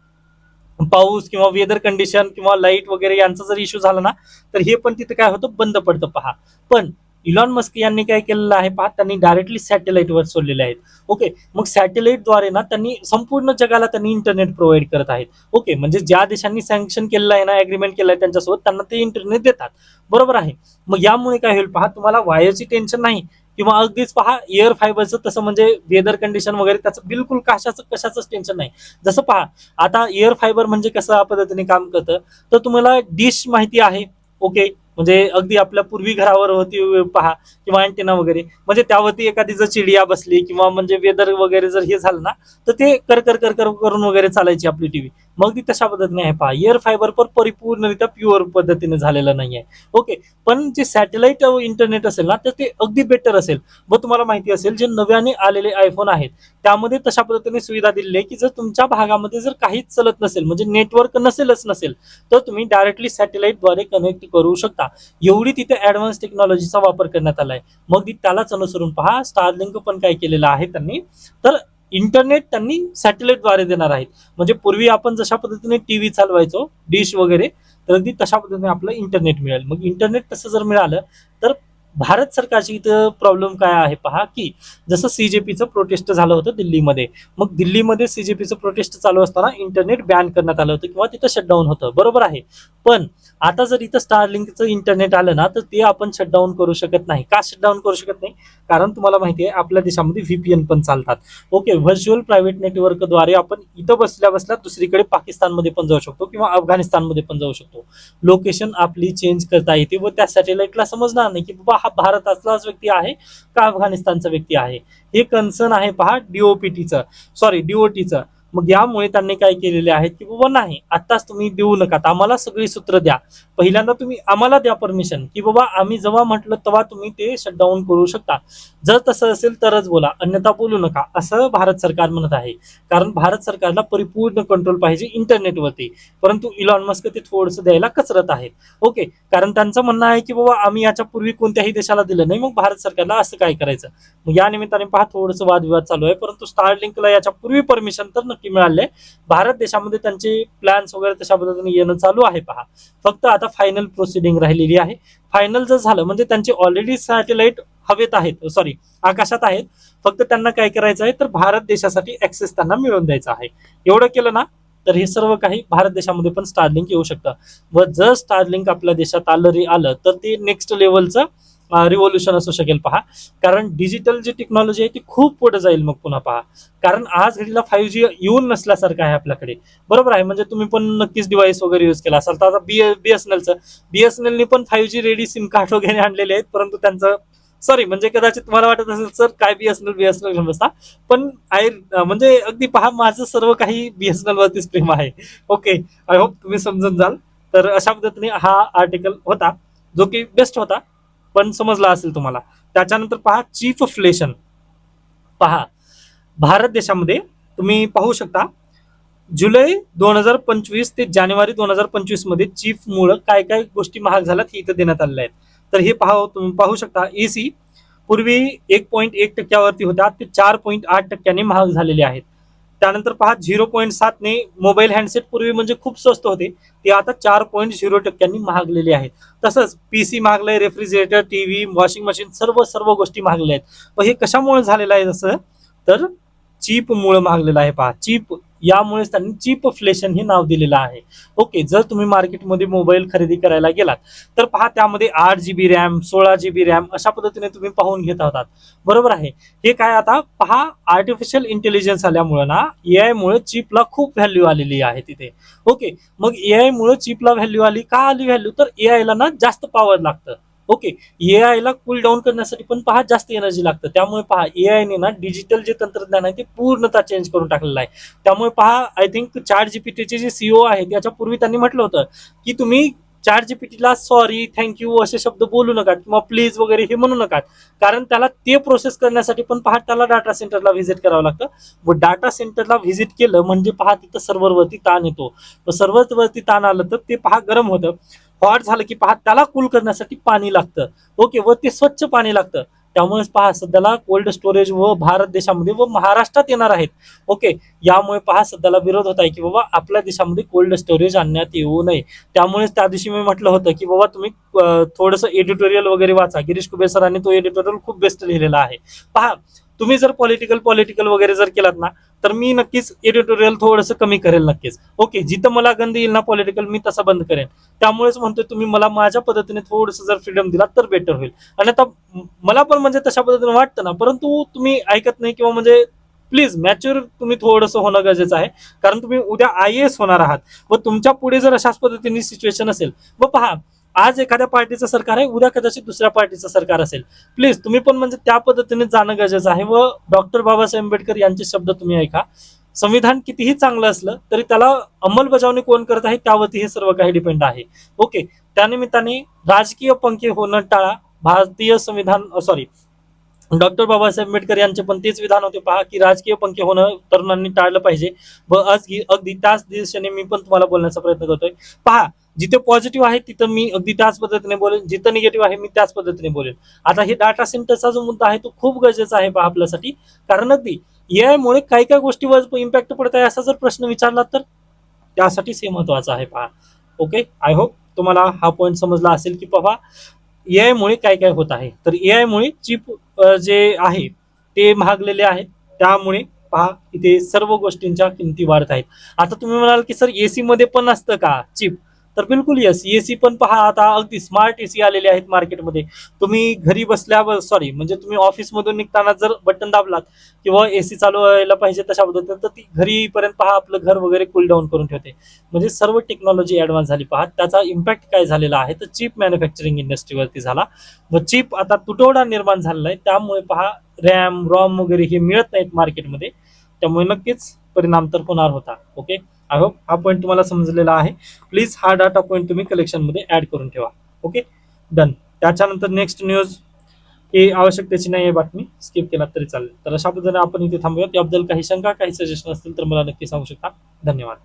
पाऊस किंवा वेदर कंडिशन किंवा लाईट वगैरे यांचा जर इश्यू झाला ना तर हे पण तिथे काय होतं, बंद पडतं पहा. पण इलॉन मस्क यांनी काय केलेलं आहे पहा, त्यांनी डायरेक्टली सॅटेलाइटवर सोडलेले आहेत. ओके. मग सॅटेलाइटद्वारे ना त्यांनी संपूर्ण जगाला त्यांनी इंटरनेट प्रोव्हाइड करत आहेत. ओके. म्हणजे ज्या देशांनी सँक्शन केलेलं आहे ना, अग्रीमेंट केलं आहे त्यांच्यासोबत, त्यांना ते इंटरनेट देतात, बरोबर आहे. मग यामुळे काय होईल पहा, तुम्हाला वायरची टेन्शन नाही किंवा अगदीच पहा एअर फायबरचं तसं म्हणजे वेदर कंडिशन वगैरे त्याचं बिलकुल कशाचंच टेन्शन नाही. जसं पहा, आता एअर फायबर म्हणजे कसं पद्धतीने काम करतं, तर तुम्हाला डिश माहिती आहे. ओके. म्हणजे अगदी आपल्या पूर्वी घरावर होती पहा, किंवा अँटेना वगैरे, म्हणजे त्यावरती एखादी जर चिडिया बसली किंवा म्हणजे वेदर वगैरे जर हे झालं ना तर ते कर करून वगैरे चालायची आपली टीव्ही. मग ती तशा पद्धतीने आहे पहा. एअर फायबर पण परिपूर्णरित्या प्युअर पद्धतीने झालेलं नाहीये. ओके. पण जे सॅटेलाइट इंटरनेट असेल ना तर ते अगदी बेटर असेल. व तुम्हाला माहिती असेल, जे नव्याने आलेले आयफोन आहेत त्यामध्ये तशा पद्धतीने सुविधा दिलेली आहे की जर तुमच्या भागामध्ये जर काहीच चलत नसेल, म्हणजे नेटवर्क नसेल तर तुम्ही डायरेक्टली सॅटेलाइटद्वारे कनेक्ट करू शकता. एवढी तिथे ऍडव्हान्स टेक्नॉलॉजीचा वापर करण्यात आलाय. मग त्यालाच अनुसरून पहा, स्टारलिंक पण काय केलेलं आहे त्यांनी, तर इंटरनेट त्यांनी सॅटेलाइटद्वारे देणार आहेत. म्हणजे पूर्वी आपण जशा पद्धतीने टीव्ही चालवायचो, डिश वगैरे, तर अगदी तशा पद्धतीने आपलं इंटरनेट मिळेल. मग इंटरनेट तसं जर मिळालं तर भारत सरकारची इथं प्रॉब्लेम काय आहे पहा, की जसं सीजेपीचं प्रोटेस्ट झालं होतं दिल्लीमध्ये. मग दिल्लीमध्ये सीजेपीचं प्रोटेस्ट चालू असताना इंटरनेट बॅन करण्यात आलं होतं किंवा तिथं शटडाऊन होतं, बरोबर आहे. पण आता जर इथं स्टारलिंकचं इंटरनेट आलं ना तर ते आपण शटडाऊन करू शकत नाही. का शटडाऊन करू शकत नाही? कारण तुम्हाला माहिती आहे आपल्या देशामध्ये व्हीपीएन पण चालतात. ओके. व्हर्च्युअल प्रायव्हेट नेटवर्कद्वारे आपण इथं बसल्या बसल्या दुसरीकडे पाकिस्तानमध्ये पण जाऊ शकतो किंवा अफगाणिस्तानमध्ये पण जाऊ शकतो. लोकेशन आपली चेंज करता येते व त्या सॅटेलाइटला समजणार नाही की बाबा हा भारतातलाच व्यक्ती आहे का अफगाणिस्तानचा व्यक्ती आहे. हे कन्सर्न आहे पहा डीओटीचं. मग यामुळे त्यांनी काय केलेले आहेत की बाबा नाही, आताच तुम्ही देऊ नका, आम्हाला सगळी सूत्र द्या. पहिल्यांदा तुम्ही आम्हाला द्या परमिशन की बाबा आम्ही जेव्हा म्हटलं तेव्हा तुम्ही ते शटडाऊन करू शकता. जर तसं असेल तरच बोला, अन्यथा बोलू नका, असं भारत सरकार म्हणत आहे. कारण भारत सरकारला परिपूर्ण कंट्रोल पाहिजे इंटरनेटवरती. परंतु इलॉन मस्क ते थोडंसं द्यायला कचरत आहेत. ओके. कारण त्यांचं म्हणणं आहे की बाबा आम्ही याच्या पूर्वी कोणत्याही देशाला दिलं नाही, मग भारत सरकारला असं काय करायचं. मग या निमित्ताने पहा थोडंसं वादविवाद चालू आहे. परंतु स्टारलिंकला याच्या पूर्वी परमिशन तर नक्की मिळाले. भारत देशामध्ये त्यांचे प्लॅन्स वगैरे तशा पद्धतीने येणं चालू आहे पहा. फक्त आता फायनल प्रोसिडिंग राहिलेली आहे. फायनल जर झालं म्हणजे त्यांचे ऑलरेडी सॅटेलाइट हवेत आहेत, सॉरी आकाशात आहेत. फक्त त्यांना काय करायचं आहे तर भारत देशासाठी ऍक्सेस त्यांना मिळवून द्यायचा आहे. एवढं केलं ना तर हे सर्व काही भारत देशामध्ये पण स्टारलिंक येऊ शकतं. व जर स्टारलिंक आपल्या देशात आलं तर ते नेक्स्ट लेवलचं रिव्होल्युशन असू शकेल पहा. कारण डिजिटल जी टेक्नॉलॉजी आहे ती खूप पुढे जाईल मग पुन्हा पहा. कारण आज घडीला 5G येऊन नसल्यासारखं आहे आपल्याकडे, बरोबर आहे. म्हणजे तुम्ही पण नक्कीच डिव्हाइस वगैरे युज केला असाल. तर आता बीएसएनएलने पण 5G रेडी सिम कार्ड वगैरे आणलेले आहेत. परंतु त्यांचं सॉरी म्हणजे कदाचित तुम्हाला वाटत असेल सर काय बीएसएनएल घेऊन बसता, पण म्हणजे अगदी पहा माझं सर्व काही बीएसएनएल वरतीच प्रेम आहे. ओके. आय होप तुम्ही समजून जाल. तर अशा पद्धतीने हा आर्टिकल होता जो की बेस्ट होता, पण समजला असेल तुम्हाला. त्याच्यानंतर पहा चीफफ्लेशन. पहा भारत देशामध्ये तुम्ही पाहू शकता जुलै 2025 ते जानेवारी 2025 मध्ये चीफ मुळे काय काय गोष्टी महाग झाल्यात हे इथं देण्यात आलेल्या आहेत. तर हे तुम्ही पाहू शकता. एसी पूर्वी 1.1% होत्या, ते 4.8% महाग झालेले आहेत. त्यानंतर पहा 0.7 ने मोबाईल हँडसेट पूर्वी म्हणजे खूप स्वस्त होते, ते आता 4.0% महागलेले आहेत. तसंच पीसी महागलंय, रेफ्रिजरेटर, टीव्ही, वॉशिंग मशीन सर्व गोष्टी महागल्या आहेत. पण हे कशामुळे झालेलं आहे? जसं तर चीप मुळे महागलेलं आहे पहा. चीप यामुळेच त्यांनी चीपफ्लेशन हे नाव दिलेलं आहे. ओके, जर तुम्ही मार्केटमध्ये मोबाईल खरेदी करायला गेलात तर पहा त्यामध्ये 8 GB रॅम, 16 GB रॅम अशा पद्धतीने तुम्ही पाहून घेत आहात. बरोबर आहे. हे काय आता पहा, आर्टिफिशियल इंटेलिजन्स आल्यामुळे ना एआय मुळे चिपला खूप व्हॅल्यू आलेली आहे तिथे. ओके, मग एआय मुळे चिपला व्हॅल्यू आली, का आली व्हॅल्यू, तर एआय ला ना जास्त पॉवर लागतं. ओके, एआय ला कूल डाऊन करण्यासाठी पण पहा जास्त एनर्जी लागतं. त्यामुळे पहा एआय ने ना डिजिटल जे तंत्रज्ञान आहे ते पूर्णतः चेंज करून टाकलेलं आहे. त्यामुळे पहा आय थिंक ChatGPT जे सीईओ आहेत याच्या पूर्वी त्यांनी म्हटलं होतं की तुम्ही ChatGPT सॉरी, थँक्यू असे शब्द बोलू नका किंवा प्लीज वगैरे हे म्हणू नका, कारण त्याला ते प्रोसेस करण्यासाठी पण पहा त्याला डाटा सेंटरला व्हिजिट करावं लागतं. व डाटा सेंटरला व्हिजिट केलं म्हणजे पहा तिथं सर्व्हरवरती ताण येतो. व सर्व्हरवरती ताण आलं तर ते पहा गरम होतं. हॉट झालं की पहा त्याला कूल करण्यासाठी पाणी लागतं. ओके, व ते स्वच्छ पाणी लागतं. त्यामुळेच पहा सध्याला कोल्ड स्टोरेज व भारत देशामध्ये व महाराष्ट्रात येणार आहेत. ओके, यामुळे पहा सध्याला विरोध होत आहे की बाबा आपल्या देशामध्ये कोल्ड स्टोरेज आणण्यात येऊ नये. त्यामुळेच त्या दिवशी मी म्हटलं होतं की बाबा तुम्ही थोडंसं एडिटोरियल वगैरे वाचा. गिरीश कुबेर सरांनी तो एडिटोरियल खूप बेस्ट लिहिलेला आहे. पहा, तुम्ही जर पॉलिटिकल वगैरे जर केलात ना तर मी नक्कीच एडिटोरियल थोडंसं कमी करेल नक्कीच. ओके, जिथं मला गंध येईल ना पॉलिटिकल मी तसा बंद करेन. त्यामुळेच म्हणतोय तुम्ही मला माझ्या पद्धतीने थोडंसं जर फ्रीडम दिला तर बेटर होईल. आणि आता मला पण म्हणजे तशा पद्धतीने वाटतं ना, परंतु तुम्ही ऐकत नाही किंवा म्हणजे प्लीज मॅच्युअर तुम्ही थोडंसं होणं गरजेचं आहे. कारण तुम्ही उद्या IAS होणार आहात व तुमच्या पुढे जर अशाच पद्धतीने सिच्युएशन असेल, व पहा आज एखाद्या पार्टीचं सरकार आहे, उद्या कदाचित दुसऱ्या पार्टीचं सरकार असेल. प्लीज तुम्ही पण म्हणजे त्या पद्धतीने जाणं गरजेचं आहे. व डॉक्टर बाबासाहेब आंबेडकर यांचे शब्द तुम्ही ऐका, संविधान कितीही चांगलं असलं तरी त्याला अंमलबजावणी कोण करत आहे त्यावरती हे सर्व काही डिपेंड आहे. ओके, त्यानिमित्ताने राजकीय पंखे होणं टाळा. भारतीय संविधान सॉरी, डॉक्टर बाबासाहेब आंबेडकर यांचे पण तेच विधान होते पहा की राजकीय पंखे होणं तरुणांनी टाळलं पाहिजे. व अगदी त्याच दिशेने मी पण तुम्हाला बोलण्याचा प्रयत्न करतोय. पहा, जिथे पॉझिटिव्ह आहे तिथं मी अगदी त्याच पद्धतीने बोलेन, जिथं निगेटिव्ह आहे मी त्याच पद्धतीने बोलेन. आता हे डाटा सेंटरचा जो मुद्दा आहे तो खूप गरजेचा आहे पहा आपल्यासाठी. कारण अगदी एआय मुळे काय काय गोष्टीवर इम्पॅक्ट पडत आहे असा जर प्रश्न विचारला तर त्यासाठीच हे महत्वाचं आहे पहा. ओके, आय होप तुम्हाला हा पॉईंट समजला असेल की पहा एआय मुळे काय काय होत आहे. तर एआय मुळे चिप जे आहे ते महागलेले आहेत. त्यामुळे पहा इथे सर्व गोष्टींच्या किमती वाढत आहेत. आता तुम्ही म्हणाल की सर एसी मध्ये पण असतं का चिप, तर बिलकुल यस, एसी पण पहा आता अगदी स्मार्ट एसी आलेले आहेत मार्केटमध्ये. तुम्ही घरी बसल्या सॉरी म्हणजे तुम्ही ऑफिस मधून निघताना जर बटन दाबलात किंवा एसी चालू व्हायला पाहिजे तशा पद्धतीने तर ती घरीपर्यंत पहा आपलं घर वगैरे कूल डाऊन करून ठेवते. म्हणजे सर्व टेक्नॉलॉजी ऍडव्हान्स झाली पहा. त्याचा इम्पॅक्ट काय झालेला आहे तर चिप मॅन्युफॅक्चरिंग इंडस्ट्रीवरती झाला. व चिप आता तुटवडा निर्माण झालेला आहे. त्यामुळे पहा रॅम रॉम वगैरे हे मिळत नाहीत मार्केटमध्ये. त्यामुळे नक्कीच परिणाम तर होणार होता. ओके, आय होप हा पॉईंट तुम्हाला समजलेला आहे. प्लीज हा डाटा पॉईंट तुम्ही कलेक्शन मध्ये ऍड करून ठेवा. Okay, done. त्याच्यानंतर नेक्स्ट न्यूज ही आवश्यकतेची नाही आहे बातमी, स्किप केला तरी चालेल. तर अशा पद्धतीने आपण इथे थांबूयात. याबद्दल काही शंका काही सजेशन असतील तर मला नक्की सांगू शकता. धन्यवाद.